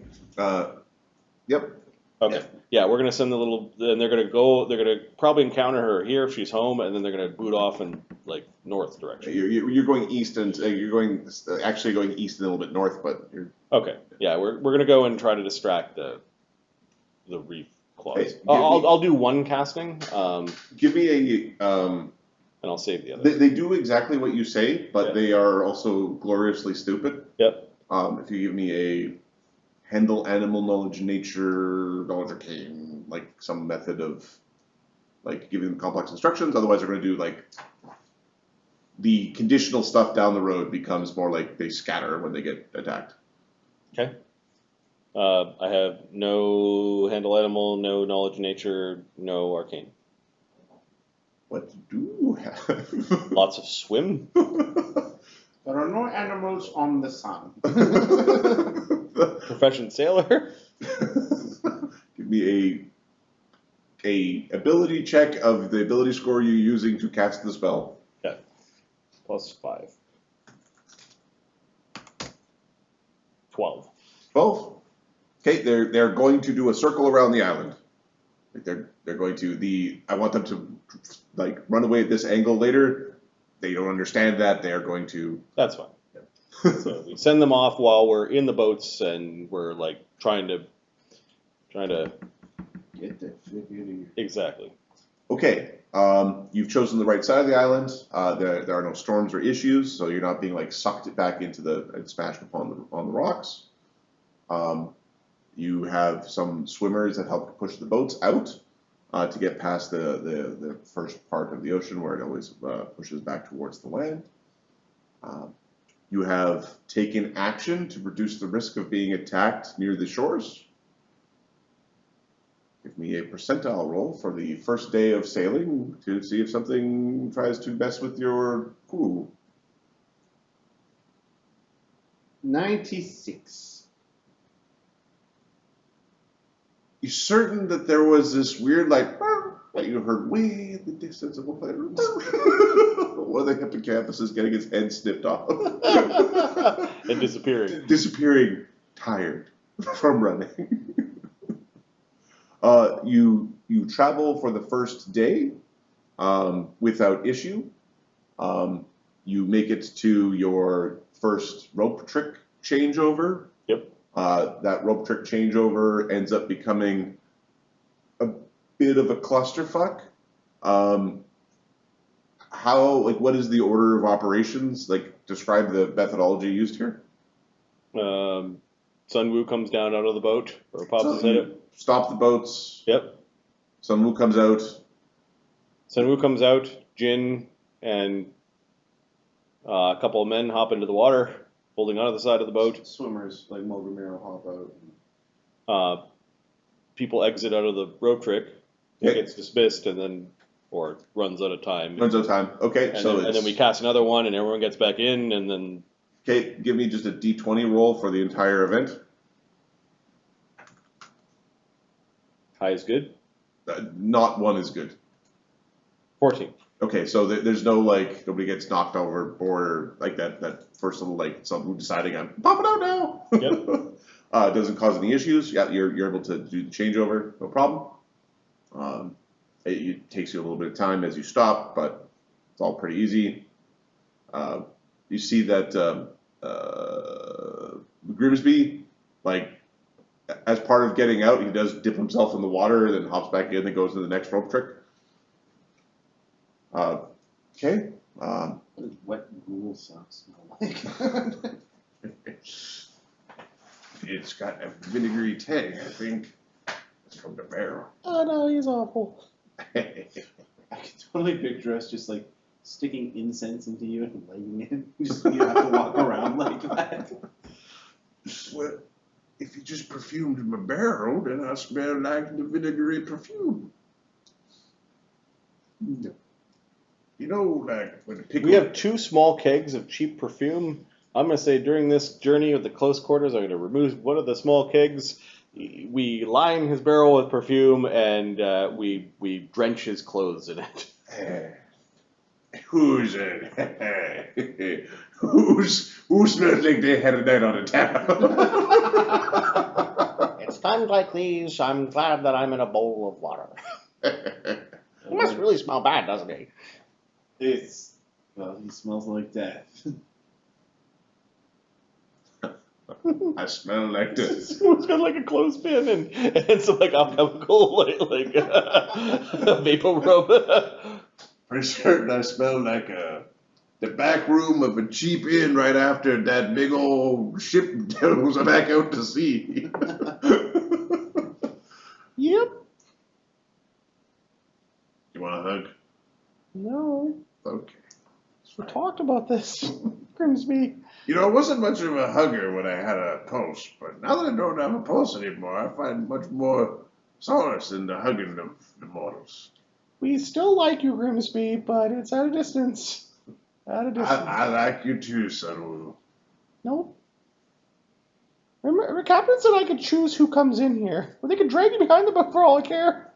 Yep. Okay. Yeah, we're gonna send the little, and they're gonna probably encounter her here if she's home, and then they're gonna boot off in like north direction. You're going east, and you're going actually going east and a little bit north, but you're Okay. Yeah, we're gonna go and try to distract the reef claws. Hey, I'll do one casting, give me a. and I'll save the other. They do exactly what you say, but Yeah. they are also gloriously stupid. Yep. If you give me a handle animal knowledge, nature, knowledge arcane, like some method of like giving them complex instructions. Otherwise, they're going to do like the conditional stuff down the road becomes more like they scatter when they get attacked. Okay. I have no handle animal, no knowledge nature, no arcane. What do you have? Lots of swim. There are no animals on the sun. Profession sailor. Give me a ability check of the ability score you're using to cast the spell. Okay. +5. 12. 12. Okay, they're going to do a circle around the island. Like they're going to I want them to like run away at this angle later. They don't understand that. They're going to. That's fine. So we send them off while we're in the boats, and we're like trying to Get the flick out of here. exactly. Okay, you've chosen the right side of the island. There are no storms or issues, so you're not being like sucked back into and smashed upon on the rocks. You have some swimmers that help push the boats out to get past the first part of the ocean where it always pushes back towards the land. You have taken action to reduce the risk of being attacked near the shores. Give me a percentile roll for the first day of sailing to see if something tries to mess with your crew. 96. You certain that there was this weird like that you heard way in the distance of one planet? One of the hippocampus getting its head snipped off. And disappearing. Disappearing, tired from running. You travel for the first day without issue. You make it to your first rope trick changeover. Yep. That rope trick changeover ends up becoming a bit of a clusterfuck. What is the order of operations? Like, describe the methodology used here. Sunwoo comes down out of the boat, or pops his head up. Stop the boats. Yep. Sunwoo comes out. Sunwoo comes out. Jin and a couple of men hop into the water, holding onto the side of the boat. Swimmers like Molgromere will hop out. People exit out of the rope trick. Yeah. It gets dismissed, and then or runs out of time. Runs out of time. Okay, And then we cast another one, and everyone gets back in, and then. Okay, give me just a d20 roll for the entire event. High is good. Not one is good. 14. Okay, so there's no like nobody gets knocked overboard or like that first little like something deciding I'm popping out now. Yep. It doesn't cause any issues. Yeah, you're able to do the changeover, no problem. It takes you a little bit of time as you stop, but it's all pretty easy. You see that Grimsby, like as part of getting out, he does dip himself in the water, then hops back in and goes to the next rope trick. Okay. What does wet ghoul socks smell like? It's got a vinegary tang, I think. It's from the barrel. Oh no, he's awful. I can totally picture us just like sticking incense into you and lighting it. Just you have to walk around like that. Well, if you just perfumed my barrel, then I smell like the vinegary perfume. You know, like when the pickle... We have 2 small kegs of cheap perfume. I'm going to say during this journey with the close quarters, I'm going to remove one of the small kegs. We line his barrel with perfume, and we drench his clothes in it. Who's it? Who smells like they had a night on a town? It's times like these, I'm glad that I'm in a bowl of water. He must really smell bad, doesn't he? Well, he smells like death. I smell like this. It's got like a clothespin and some like alchemical like vapor rub. Pretty certain I smell like the back room of a cheap inn right after that big old ship goes back out to sea. Yep. You want a hug? No. Okay. We talked about this. Grimsby. You know, I wasn't much of a hugger when I had a pulse, but now that I don't have a pulse anymore, I find much more solace in the hugging of the mortals. We still like you, Grimsby, but it's at a distance. At a distance. I like you too, Saru. Nope. Remember, Captain said I could choose who comes in here. Well, they could drag you behind the boat for all I care.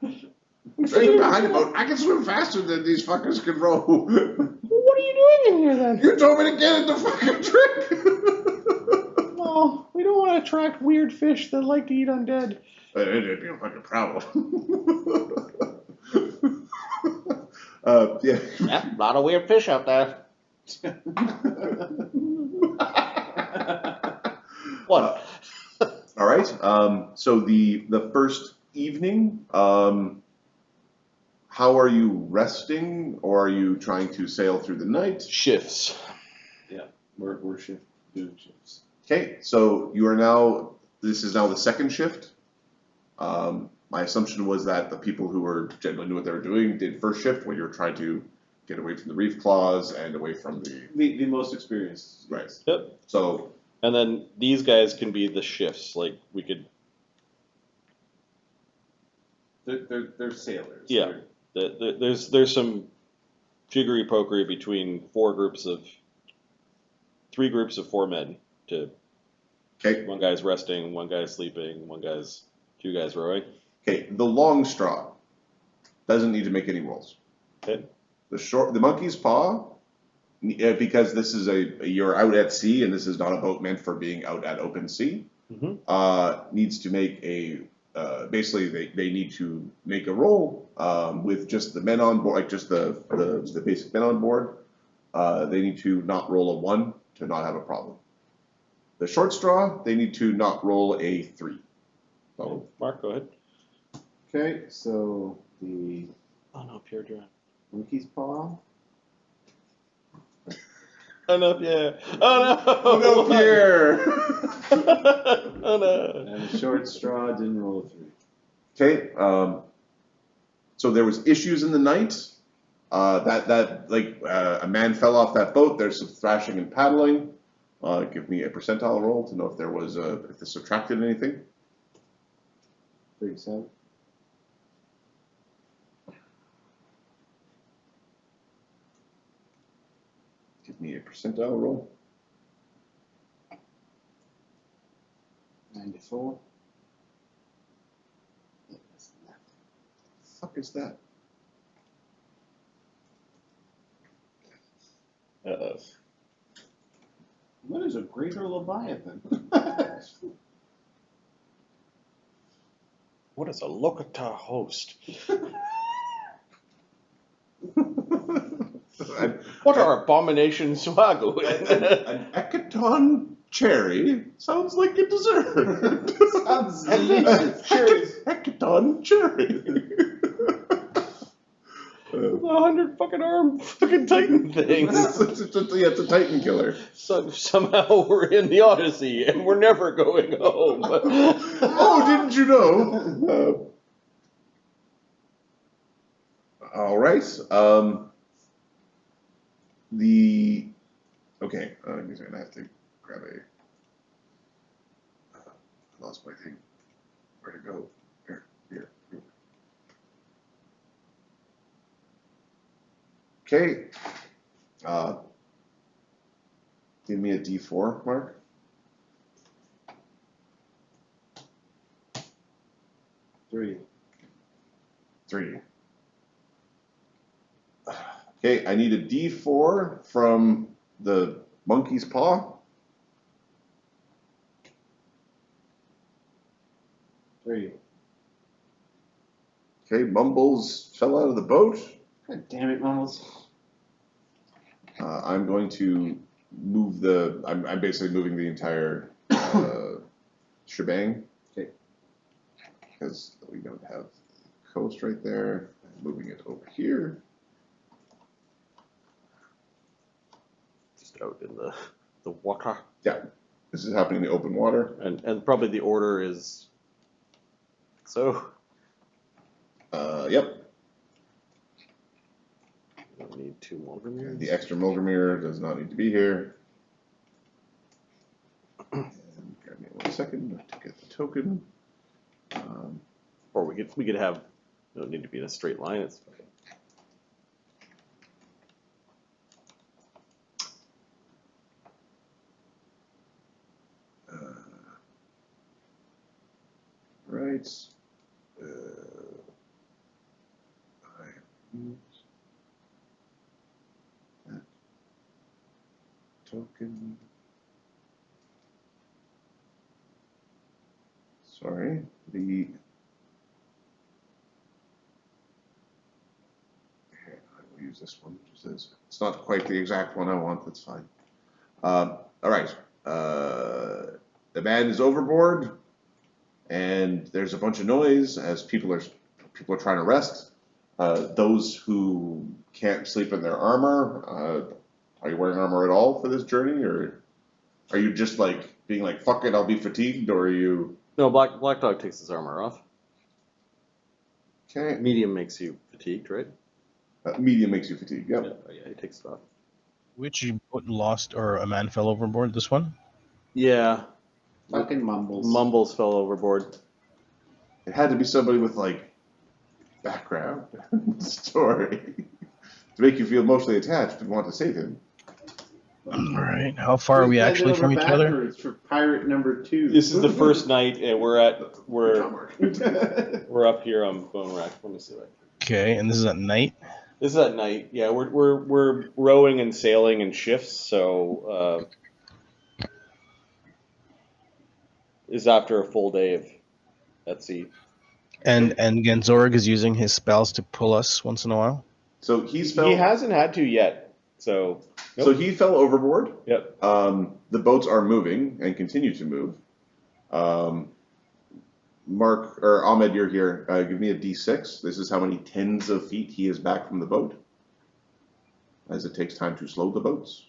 Drag me behind the boat. I can swim faster than these fuckers can row. What are you doing in here then? You told me to get in the fucking trick. Well, we don't want to attract weird fish that like to eat undead. It'd be a fucking problem. Yeah. Yeah, a lot of weird fish out there. What? All right. So the first evening, how are you resting, or are you trying to sail through the night? Shifts. Yeah, we're doing shifts. Okay, so you are now. This is now the second shift. My assumption was that the people who were generally knew what they were doing did first shift when you were trying to get away from the reef claws and away from The most experienced. right. Yep. So And then these guys can be the shifts. Like we could. They're sailors. Yeah. There's some jiggery pokery between 3 groups of 4 men. To okay, one guy's resting, one guy's sleeping, 2 guys rowing. okay. The long straw doesn't need to make any rolls. Okay. The monkey's paw, because this is you're out at sea and this is not a boat meant for being out at open sea. Mm-hmm. Needs to make a basically they need to make a roll with just the men on board, like just the basic men on board. They need to not roll a 1 to not have a problem. The short straw, they need to not roll a 3. So Mark, go ahead. Okay, so the Oh no, Pierre John. monkey's paw. Oh no, Pierre. Oh no. oh no, Pierre. Oh no. And the short straw didn't roll a 3. Okay. So there was issues in the night. A man fell off that boat. There's some thrashing and paddling. Give me a percentile roll to know if there was if this subtracted anything. 37. Give me a percentile roll. 94. Fuck is that? What is a greater Leviathan? What is a Lokata host? What are abomination swago? An Eketon cherry sounds like a dessert. Sounds delicious. Eketon cherry. The 100 fucking arm fucking Titan things. It's a Titan killer. So somehow we're in the Odyssey and we're never going home. Oh, didn't you know? All right. Okay. I'm gonna have to grab I lost my thing. Where'd it go? Here. Okay. Give me a D4, Mark. 3. Okay, I need a D4 from the monkey's paw. 3. Okay, Mumbles fell out of the boat. God damn it, Mumbles. I'm going to move I'm basically moving the entire shebang. Okay. Because we don't have the coast right there. I'm moving it over here. Just out in the water. Yeah, this is happening in the open water. And probably the order is so. Yep. Don't need 2 Molgromere. The extra Molgromere does not need to be here. And grab me 1 second to get the token. Or we could have. Don't need to be in a straight line. It's okay. Right. That token. Sorry, here, I will use this one. It's not quite the exact one I want. That's fine. All right. The man is overboard, and there's a bunch of noise as people are trying to rest. Those who can't sleep in their armor, are you wearing armor at all for this journey, or are you just like being like, fuck it, I'll be fatigued, or are you? No, Black Dog takes his armor off. Okay. Medium makes you fatigued, right? Medium makes you fatigued. Yep. Yeah, he takes it off. Which boat lost or a man fell overboard? This one? Yeah, Fucking Mumbles. Mumbles fell overboard. It had to be somebody with like background story to make you feel emotionally attached and want to save him. Alright, how far are we actually from each other? For pirate number 2. This is the first night, and we're up here on Bonewrack. Let me see. Okay, and this is at night? This is at night. Yeah, we're rowing and sailing in shifts, so is after a full day at sea. And Genzorg is using his spells to pull us once in a while? So he hasn't had to yet. So nope. So he fell overboard. Yep. The boats are moving and continue to move. Mark or Ahmed, you're here. Give me a D6. This is how many tens of feet he is back from the boat, as it takes time to slow the boats.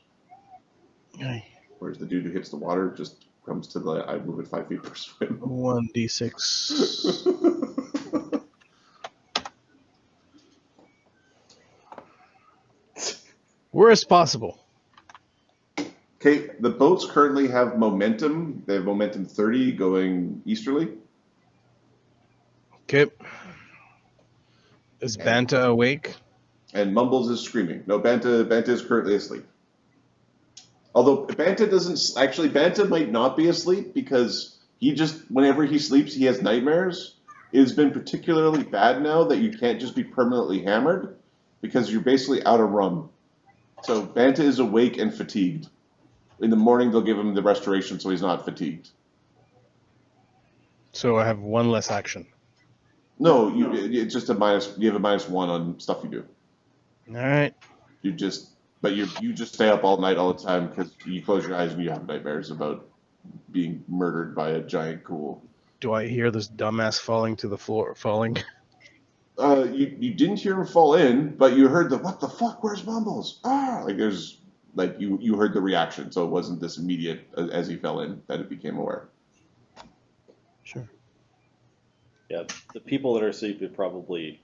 Okay. Whereas the dude who hits the water just comes to the I move at 5 feet per swim. 1d6. Worst possible. Okay, the boats currently have momentum. They have momentum 30 going easterly. Okay. Is Banta awake? And Mumbles is screaming. No, Banta is currently asleep. Although Banta might not be asleep because whenever he sleeps, he has nightmares. It has been particularly bad now that you can't just be permanently hammered because you're basically out of rum. So Banta is awake and fatigued. In the morning, they'll give him the restoration so he's not fatigued. So I have one less action. No, it's just a minus. You have a -1 on stuff you do. All right. You just stay up all night all the time because you close your eyes and you have nightmares about being murdered by a giant ghoul. Do I hear this dumbass falling to the floor? Falling? You didn't hear him fall in, but you heard the what the fuck? Where's Mumbles? You heard the reaction, so it wasn't this immediate as he fell in that it became aware. Sure. Yeah, the people that are asleep are probably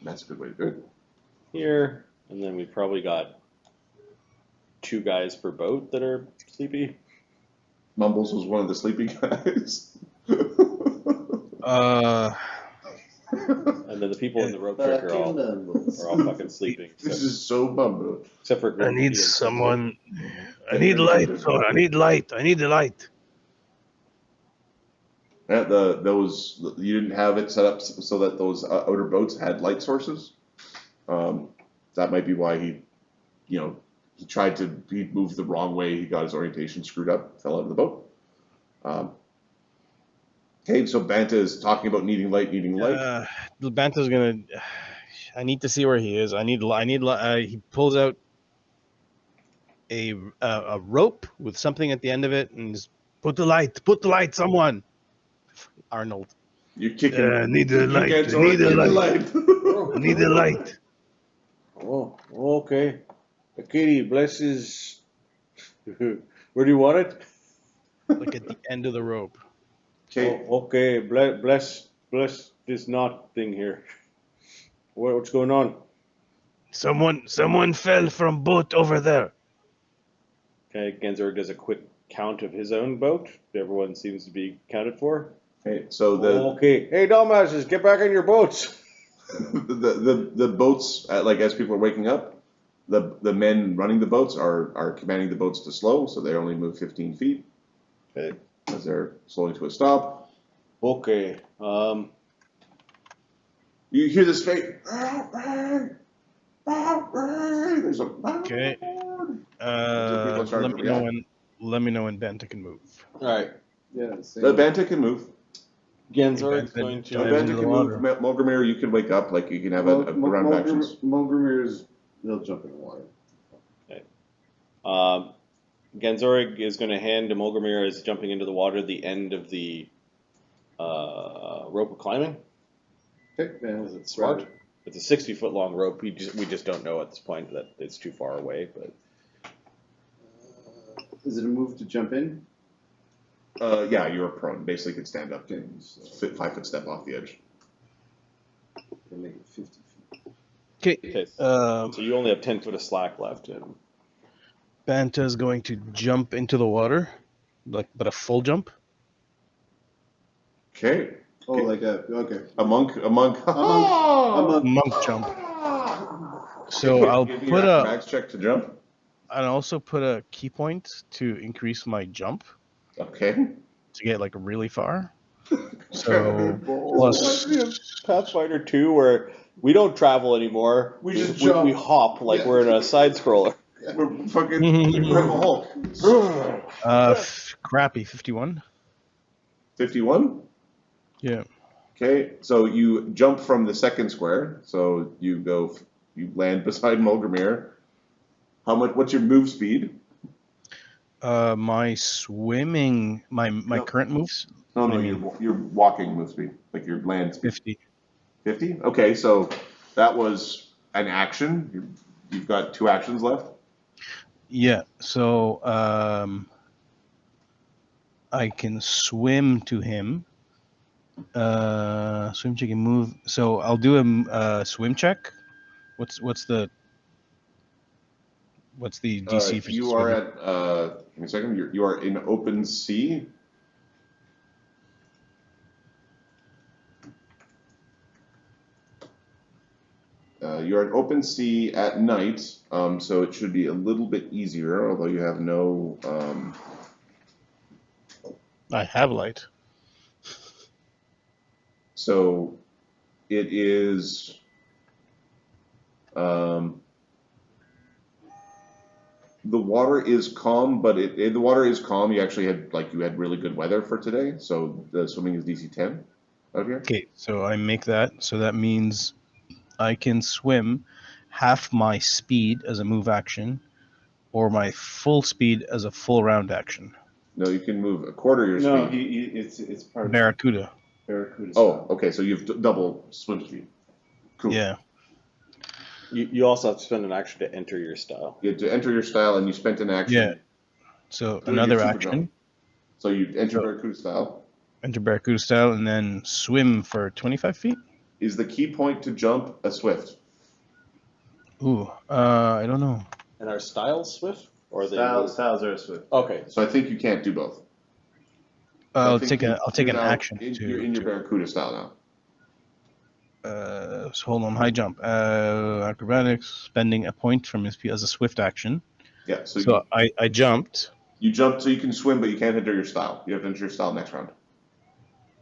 That's a good way to do it. here, and then we've probably got 2 guys per boat that are sleepy. Mumbles was one of the sleepy guys. And then the people in the rope trick are all fucking sleeping. This is so Mumble. Except for I Grim need Ian. someone. I need light. So I need light. I need the light. Yeah, those you didn't have it set up so that those outer boats had light sources. That might be why he moved the wrong way. He got his orientation screwed up, fell out of the boat. Okay, so Banta is talking about needing light. Banta's gonna. I need to see where he is. I need. He pulls out a rope with something at the end of it and just put the light. Put the light. Someone. Arnold. You're kicking. Need the light. I need the light. I need the light. Oh, okay. Kitty, bless his. Where do you want it? Like at the end of the rope. Okay. Oh, okay, bless this knot thing here. What's going on? Someone fell from boat over there. Okay, Genzor does a quick count of his own boat. Everyone seems to be counted for. Okay, so the Okay, hey dumbasses, get back on your boats. the boats as people are waking up, the men running the boats are commanding the boats to slow, so they only move 15 feet. Okay. As they're slowing to a stop. Okay. You hear this fate. There's a Okay. Let me know when Banta can move. Alright. Yeah. The Banta can move. Genzor is going The to. Dive Banta into the can move. water. Molgromere, you can wake up. You can have a round of actions. Molgromere's, they'll jump in the water. Genzorig is going to hand to Molgromere as jumping into the water the end of the rope of climbing. Okay, man. Is it smart? It's a 60-foot long rope. We just don't know at this point that it's too far away. But Is it a move to jump in? Yeah, you're prone. Basically, you could stand up and 5-foot step off the edge. They make it 50 feet. Okay. So you only have 10 foot of slack left. And Banta's going to jump into the water, but a full jump. Okay. Oh, like a A monk. a monk. Monk jump. So I'll Give me put your a. acrobatics check to jump. I'll also put a key point to increase my jump Okay. to get really far. So Plus Pathfinder 2, where we don't travel anymore. We just jump. We hop like we're in a side scroller. We're fucking Incredible Hulk. Crappy 51. 51. Yeah. Okay, so you jump from the second square. So you land beside Molgromere. What's your move speed? My swimming, my current moves. No, your walking move speed, like your land speed. 50. 50. Okay, so that was an action. You've got 2 actions left. Yeah. So I can swim to him. Swim check and move. So I'll do a swim check. What's the DC for you swim? are at give me a second. You are in open sea. You're in open sea at night, so it should be a little bit easier. Although you have no. I have light. So it is. The water is calm, but the water is calm. You actually had really good weather for today, so the swimming is DC 10 out here. Okay, so I make that. So that means I can swim half my speed as a move action, or my full speed as a full round action. No, you can move a quarter your No, speed. it's part of Barracuda. Barracuda Oh, style. okay. So you have double swim speed. Cool. Yeah. You also have to spend an action to enter your style. You have to enter your style, and you spent an action. Yeah. So doing another your super action. jump. So you enter So- Barracuda style. Enter Barracuda style, and then swim for 25 feet. Is the key point to jump a swift? Ooh, I don't know. And are styles swift? Or are they Styles are swift. Okay. So I think you can't do both. I'll I think take you're an now action. You're in your Barracuda style now. So hold on, high jump. Acrobatics, spending a point from his as a swift action. Yeah. So, So I jumped. you jump, so you can swim, but you can't enter your style. You have to enter your style next round.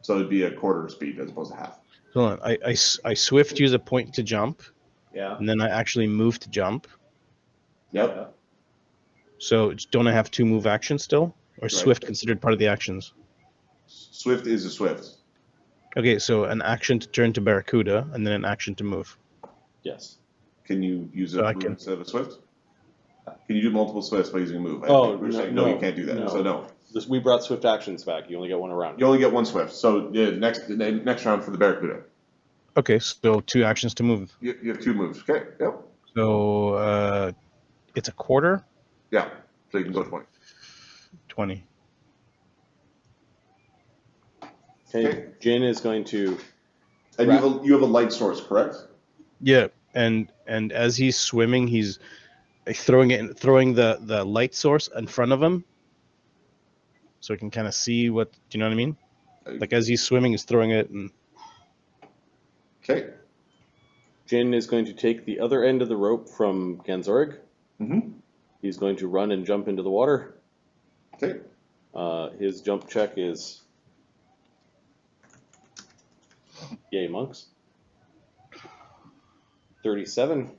So it'd be a quarter speed as opposed to half. Hold on, I swift use a point to jump, Yeah. and then I actually move to jump. Yep. So don't I have two move actions still, or swift considered part of the actions? Swift is a swift. Okay, so an action to turn to Barracuda, and then an action to move. Yes. Can you use a So I move can- instead of a swift? Can you do multiple swifts by using a move? I Oh, think we're no, saying no, you can't do that. no. So no. We brought swift actions back. You only get one around. You only get one swift. So next round for the Barracuda. Okay, so two actions to move. You have two moves. Okay. Yep. So it's a quarter, Yeah. So you can go 20. 20. Okay. Jin is going to. And you have a light source, correct? Yeah, and as he's swimming, he's throwing the light source in front of him, so he can kind of see what. Do you know what I mean? Like as he's swimming, he's throwing it, and Okay. Jin is going to take the other end of the rope from Ganzorig. Mm-hmm. He's going to run and jump into the water. Okay. His jump check is. Yay, monks. 37.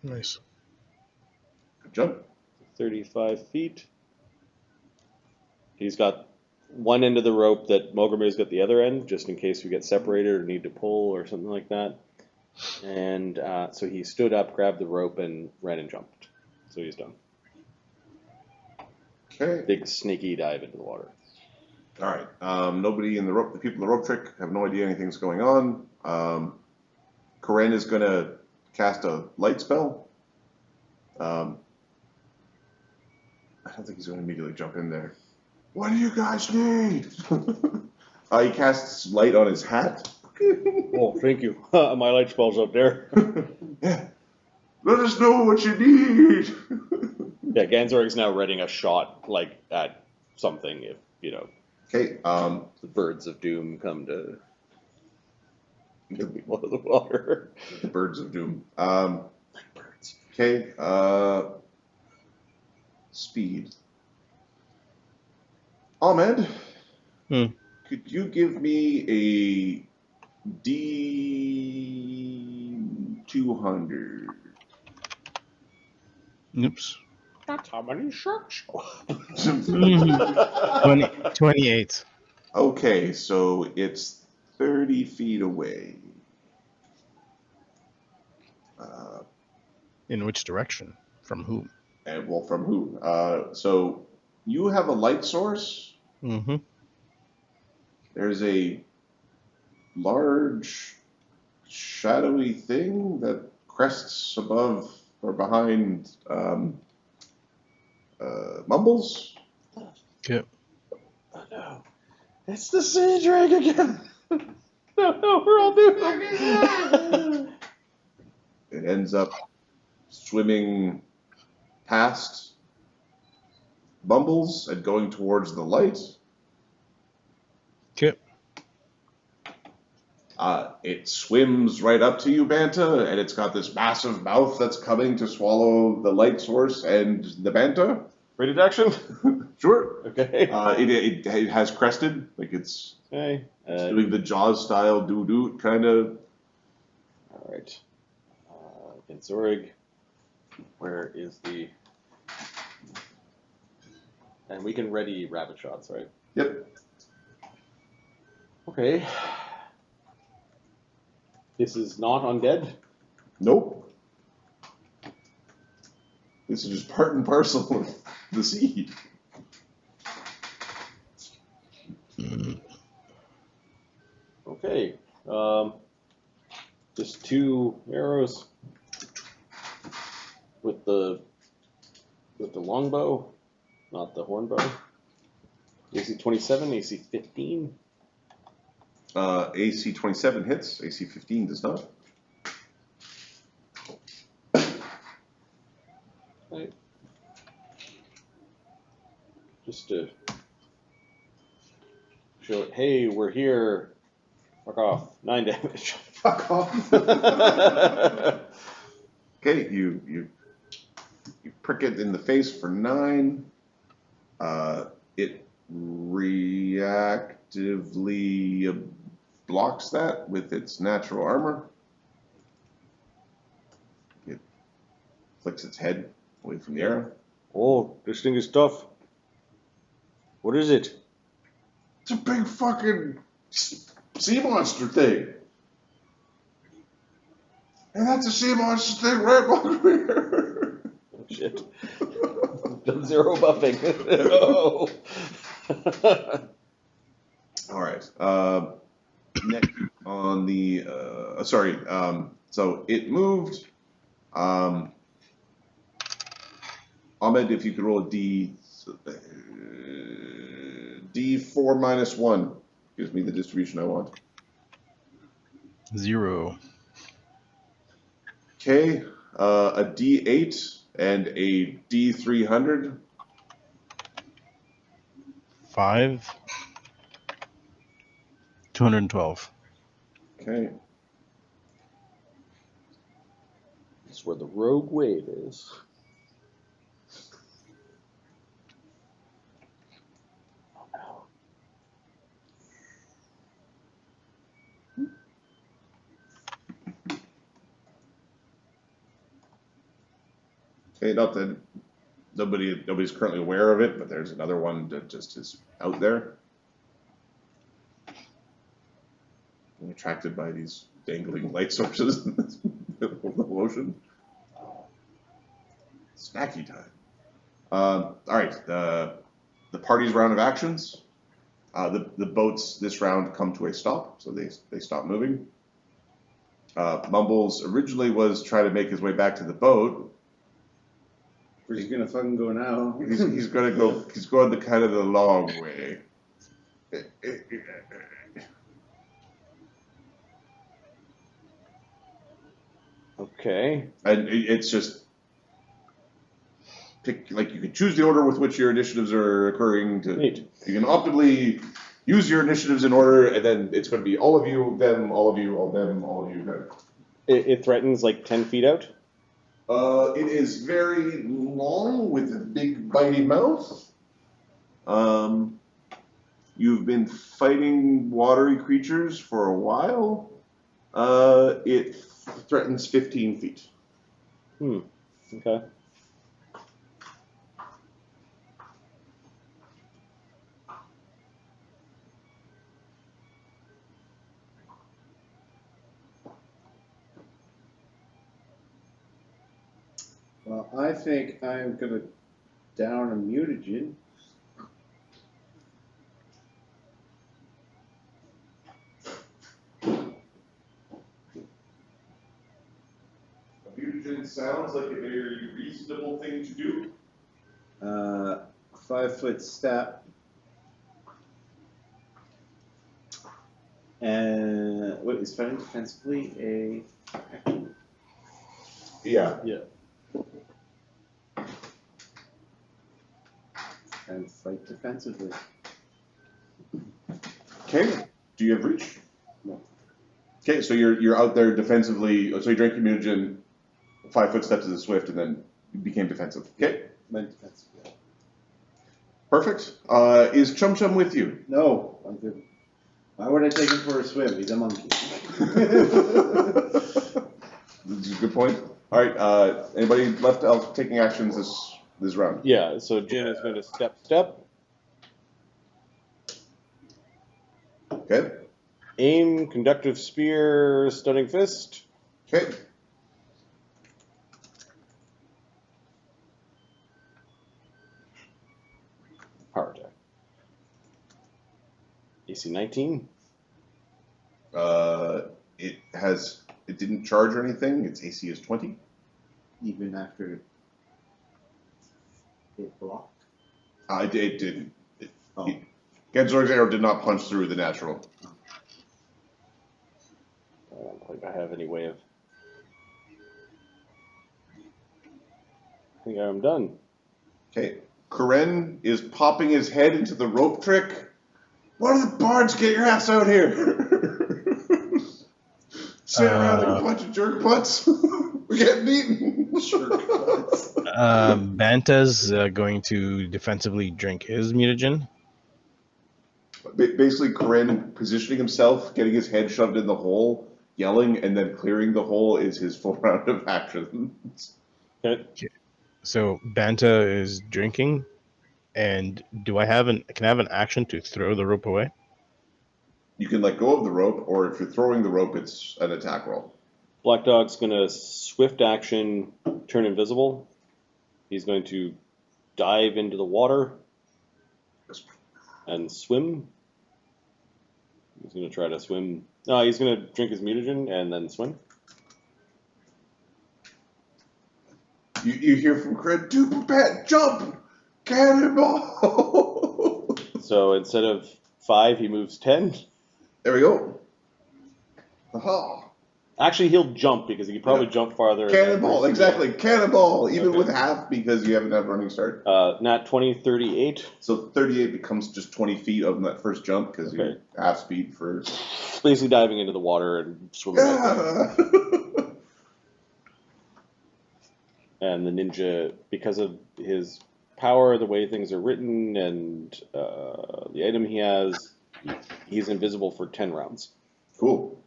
nice. Good jump. 35 feet. He's got one end of the rope that Molgromere's got the other end, just in case we get separated or need to pull or something like that. And so he stood up, grabbed the rope, and ran and jumped. So he's done. Okay. Big snaky dive into the water. All right. Nobody in the rope. The people in the rope trick have no idea anything's going on. Koren is going to cast a light spell. I don't think he's going to immediately jump in there. What do you guys need? He casts light on his hat. Oh, thank you. My light spell's up there. Yeah. Let us know what you need. Yeah, Ganzorig's now readying a shot, at something if, Okay. the birds of doom come to get people out of the water. The birds of doom. Birds. Okay. Speed. Ahmed, could you give me a D200? Oops. That's how many sharks show up. 28. Okay, so it's 30 feet away. In which direction? From whom? And well, from who? So you have a light source. Mm-hmm. There's a large, shadowy thing that crests above or behind Mumbles. Okay. Oh no. It's the sea drag again. No, we're all doomed. It ends up swimming past Mumbles and going towards the light. Okay. It swims right up to you, Banta, and it's got this massive mouth that's coming to swallow the light source and the Banta. Rated action? Sure. Okay. It has crested, like it's Okay. doing the Jaws style doo-doo kind of. Alright. Ganzorig. Where is the And we can ready rapid shots, right? Yep. Okay. This is not undead. Nope. This is just part and parcel of the seed. Okay. Just 2 arrows with the longbow, not the hornbow. AC 27, AC 15. AC 27 hits. AC 15 does not. Right. Just to show it, hey, we're here. Fuck off. 9 damage. Fuck off. Okay, you prick it in the face for 9. It reactively blocks that with its natural armor. It flicks its head away from the arrow. Oh, this thing is tough. What is it? It's a big fucking sea monster thing. And that's a sea monster thing right over Oh, shit. 0 buffing. Oh. All right. Next on the so it moved. Ahmed, if you could roll a D4 minus 1, gives me the distribution I want. 0. Okay, a D8 and a D300. 5. 212. Okay. That's where the rogue wave is. Oh no. Okay, not that nobody's currently aware of it, but there's another one that just is out there. I'm attracted by these dangling light sources in this middle of the ocean. Snacky time. All right, the party's round of actions. The boats this round come to a stop, so they stop moving. Mumbles originally was trying to make his way back to the boat. Where's he gonna fucking go now? He's gonna go. He's going the kind of the long way. Okay. And it's just pick, like, you can choose the order with which your initiatives are occurring. Neat. You can optimally use your initiatives in order, and then it's going to be all of you, them, all of you, all them, all of you, them. It threatens like 10 feet out. It is very long with a big bitey mouth. You've been fighting watery creatures for a while. It threatens 15 feet. Okay. Well, I think I'm gonna down a mutagen. A mutagen sounds like a very reasonable thing to do. 5-foot step. And what is fighting defensively a action? Yeah. And fight defensively. Okay. Do you have reach? No. Okay, so you're out there defensively. So you drank your mutagen, 5-foot steps as a swift, and then you became defensive. Okay. Meant defensively. Perfect. Is Chum Chum with you? No, I'm good. Why would I take him for a swim? He's a monkey. This is a good point. All right. Anybody left else taking actions this round. Yeah, so Jin is going to step. Okay. Aim, conductive spear, stunning fist. Okay. Power attack. AC 19. It didn't charge or anything. Its AC is 20. Even after it blocked. It didn't. Oh. Genzorg's arrow did not punch through the natural. I don't think I have any way of. I think I'm done. Okay. Karen is popping his head into the rope trick. What are the bards? Get your ass out here! Sit around like a bunch of jerk butts. We're getting eaten. Banta's going to defensively drink his mutagen. Basically, Karen positioning himself, getting his head shoved in the hole, yelling, and then clearing the hole is his full round of action. Okay. So Banta is drinking, and can I have an action to throw the rope away? You can let go of the rope, or if you're throwing the rope, it's an attack roll. Black Dog's going to swift action, turn invisible. He's going to dive into the water and swim. He's going to try to swim. No, he's going to drink his mutagen and then swim. You hear from Cred, dude, bat, jump, cannonball. So instead of 5, he moves 10. There we go. Aha. Actually, he'll jump because he could probably jump farther. Cannonball, exactly. Cannonball, even with half because you haven't had running start. Nat 20, 38. So 38 becomes just 20 feet of that first jump because you're half speed for. Basically diving into the water and swimming. Yeah. And the ninja, because of his power, the way things are written, and the item he has, he's invisible for 10 rounds. Cool.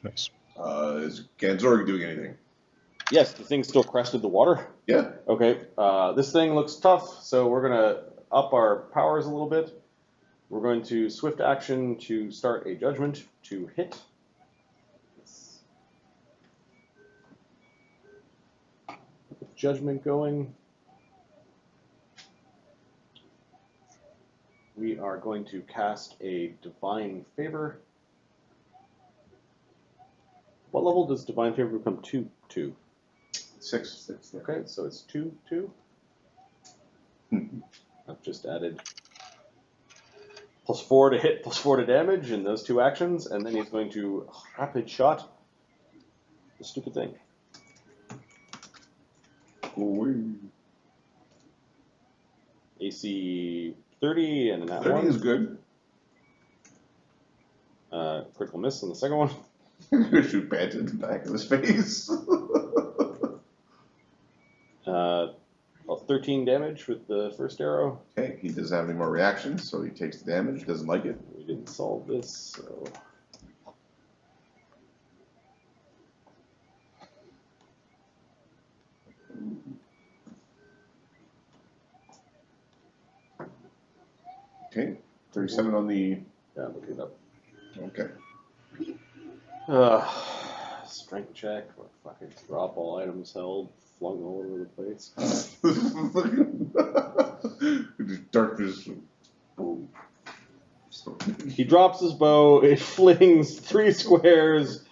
Nice. Is Ganzorg doing anything? Yes, the thing still crested the water. Yeah. Okay, this thing looks tough, so we're going to up our powers a little bit. We're going to swift action to start a judgment to hit. Judgment going. We are going to cast a Divine Favor. What level does Divine Favor become 2? 6. Okay, so it's 2. I've just added +4 to hit, +4 to damage in those 2 actions, and then he's going to rapid shot the stupid thing. AC 30 and that 30 one. is good. Critical miss on the second one. Shoot Bant in the back of his face. About 13 damage with the first arrow. Okay, he doesn't have any more reactions, so he takes the damage, doesn't like it. We didn't solve this, so. Okay, 37 on the. Yeah, look it up. Okay. Strength check, or fucking drop all items held, flung all over the place. Darkness. Boom. He drops his bow, it flings 3 squares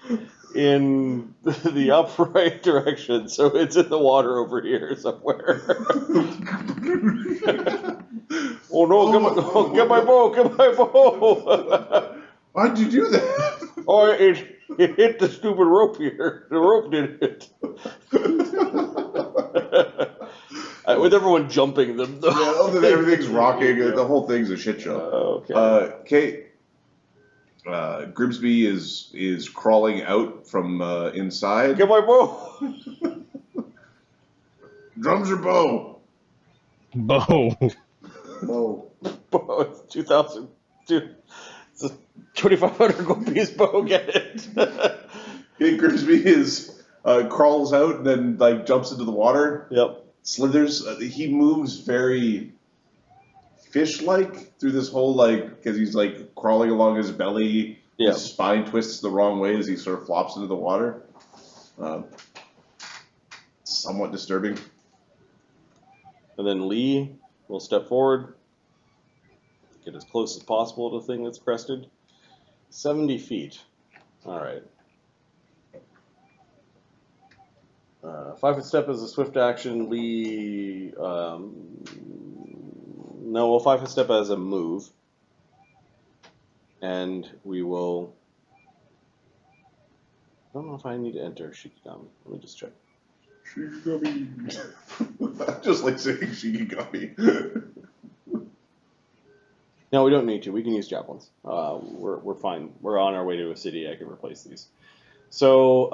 in the upright direction, so it's in the water over here somewhere. Oh no, get my bow! Why'd you do that? Oh, it hit the stupid rope here. The rope did it. With everyone jumping, everything's rocking. The whole thing's a shit show. Okay. Grimsby is crawling out from inside. Get my bow. Drums or bow? Bow. Bow. Bow. It's 2,000. It's a 2,500 gold piece bow. Get it? Grimsby crawls out and then jumps into the water. Yep. slithers. He moves very fish-like through this whole because he's like crawling along his belly. Yeah. His spine twists the wrong way as he sort of flops into the water. Somewhat disturbing. And then Lee will step forward, get as close as possible to the thing that's crested. 70 feet. All right. 5-foot step is a swift action. Lee. No, well, 5-foot step as a move. And we will. I don't know if I need to enter Shikigami. Let me just check. Shikigami. Just like saying Shikigami. No, we don't need to. We can use javelins. We're fine. We're on our way to a city. I can replace these. So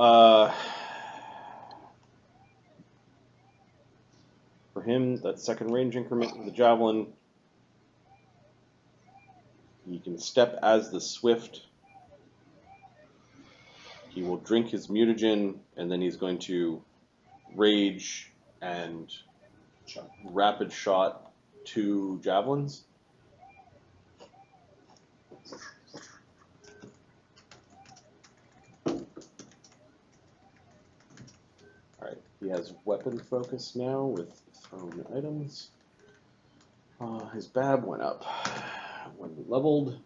for him, that second range increment with the javelin, he can step as the swift. He will drink his mutagen, and then he's going to rage and rapid shot 2 javelins. Alright, he has weapon focus now with thrown items. His BAB went up when leveled,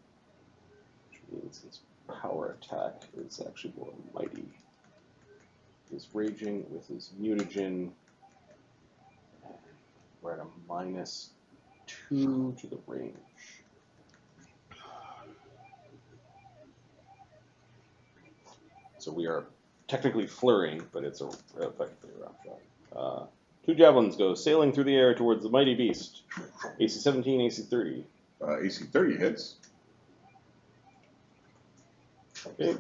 which means his power attack is actually more mighty. He's raging with his mutagen. We're at a -2 to the range. So we are technically flurrying, but it's effectively a round shot. 2 javelins go sailing through the air towards the mighty beast. AC 17, AC 30. AC 30 hits. Okay.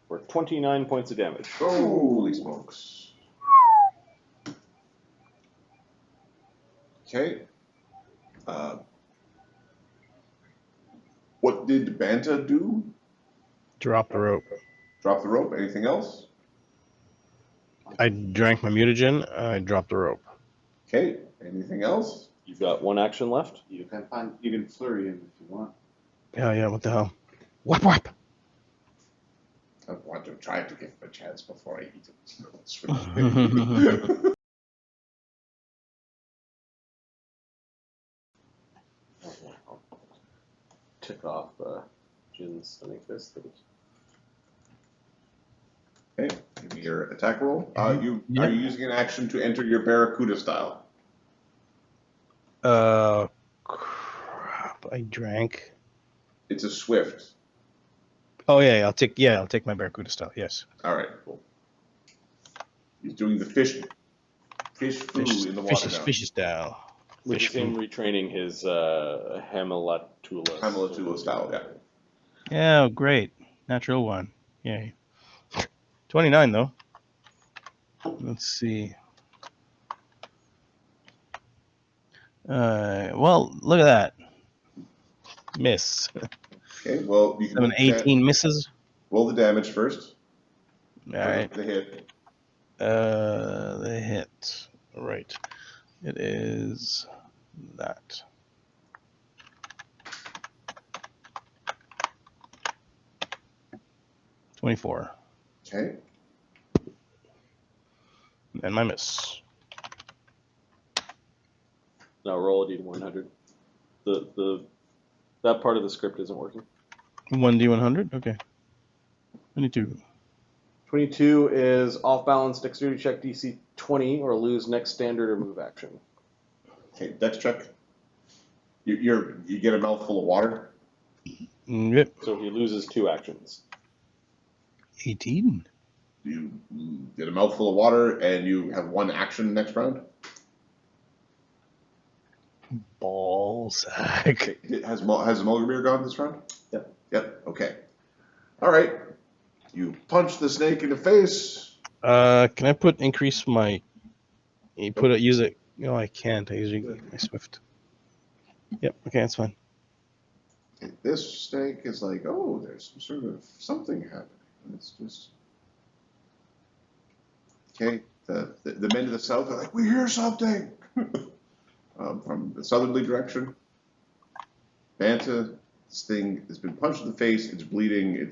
For 29 points of damage. Holy smokes. Okay. What did Banta do? Drop the rope. Drop the rope. Anything else? I drank my mutagen. I dropped the rope. Okay. Anything else? You've got 1 action left. You can flurry him if you want. Yeah, what the hell? Whap. I want to try to give him a chance before I eat him. I'll tick off Jin's stunning fist. Okay. Give me your attack roll. Yeah. Are you using an action to enter your Barracuda style? Crap. I drank. It's a swift. Oh yeah, I'll take my Barracuda style. Yes. All right. Cool. He's doing the fish food in the water now. Fish style. With Fish him food. retraining his Hamalatula style, yeah. Yeah, great. Natural 1. Yay. 29 though. Let's see. Well, look at that. Miss. Okay, well, you can So an 18 misses. roll the damage first. All right. The hit. The hit. Right. It is that. $24. Okay. And my miss. Now roll a d100. That part of the script isn't working. 1d100? Okay. 22. 22 is off balance dexterity check DC 20 or lose next standard or move action. Okay, dex check. You get a mouthful of water. Yep. So he loses 2 actions. 18. You get a mouthful of water and you have 1 action next round. Ballsack. Okay. Has Molgromere gone this round? Yep. Yep. Okay. All right. You punch the snake in the face. Can I increase my? Use it. No, I can't. I usually my swift. Yep. Okay, that's fine. And this snake is like, oh, there's some sort of something happening. It's just okay. The men to the south are like, we hear something. from the southerly direction. Banta, this thing has been punched in the face. It's bleeding. It's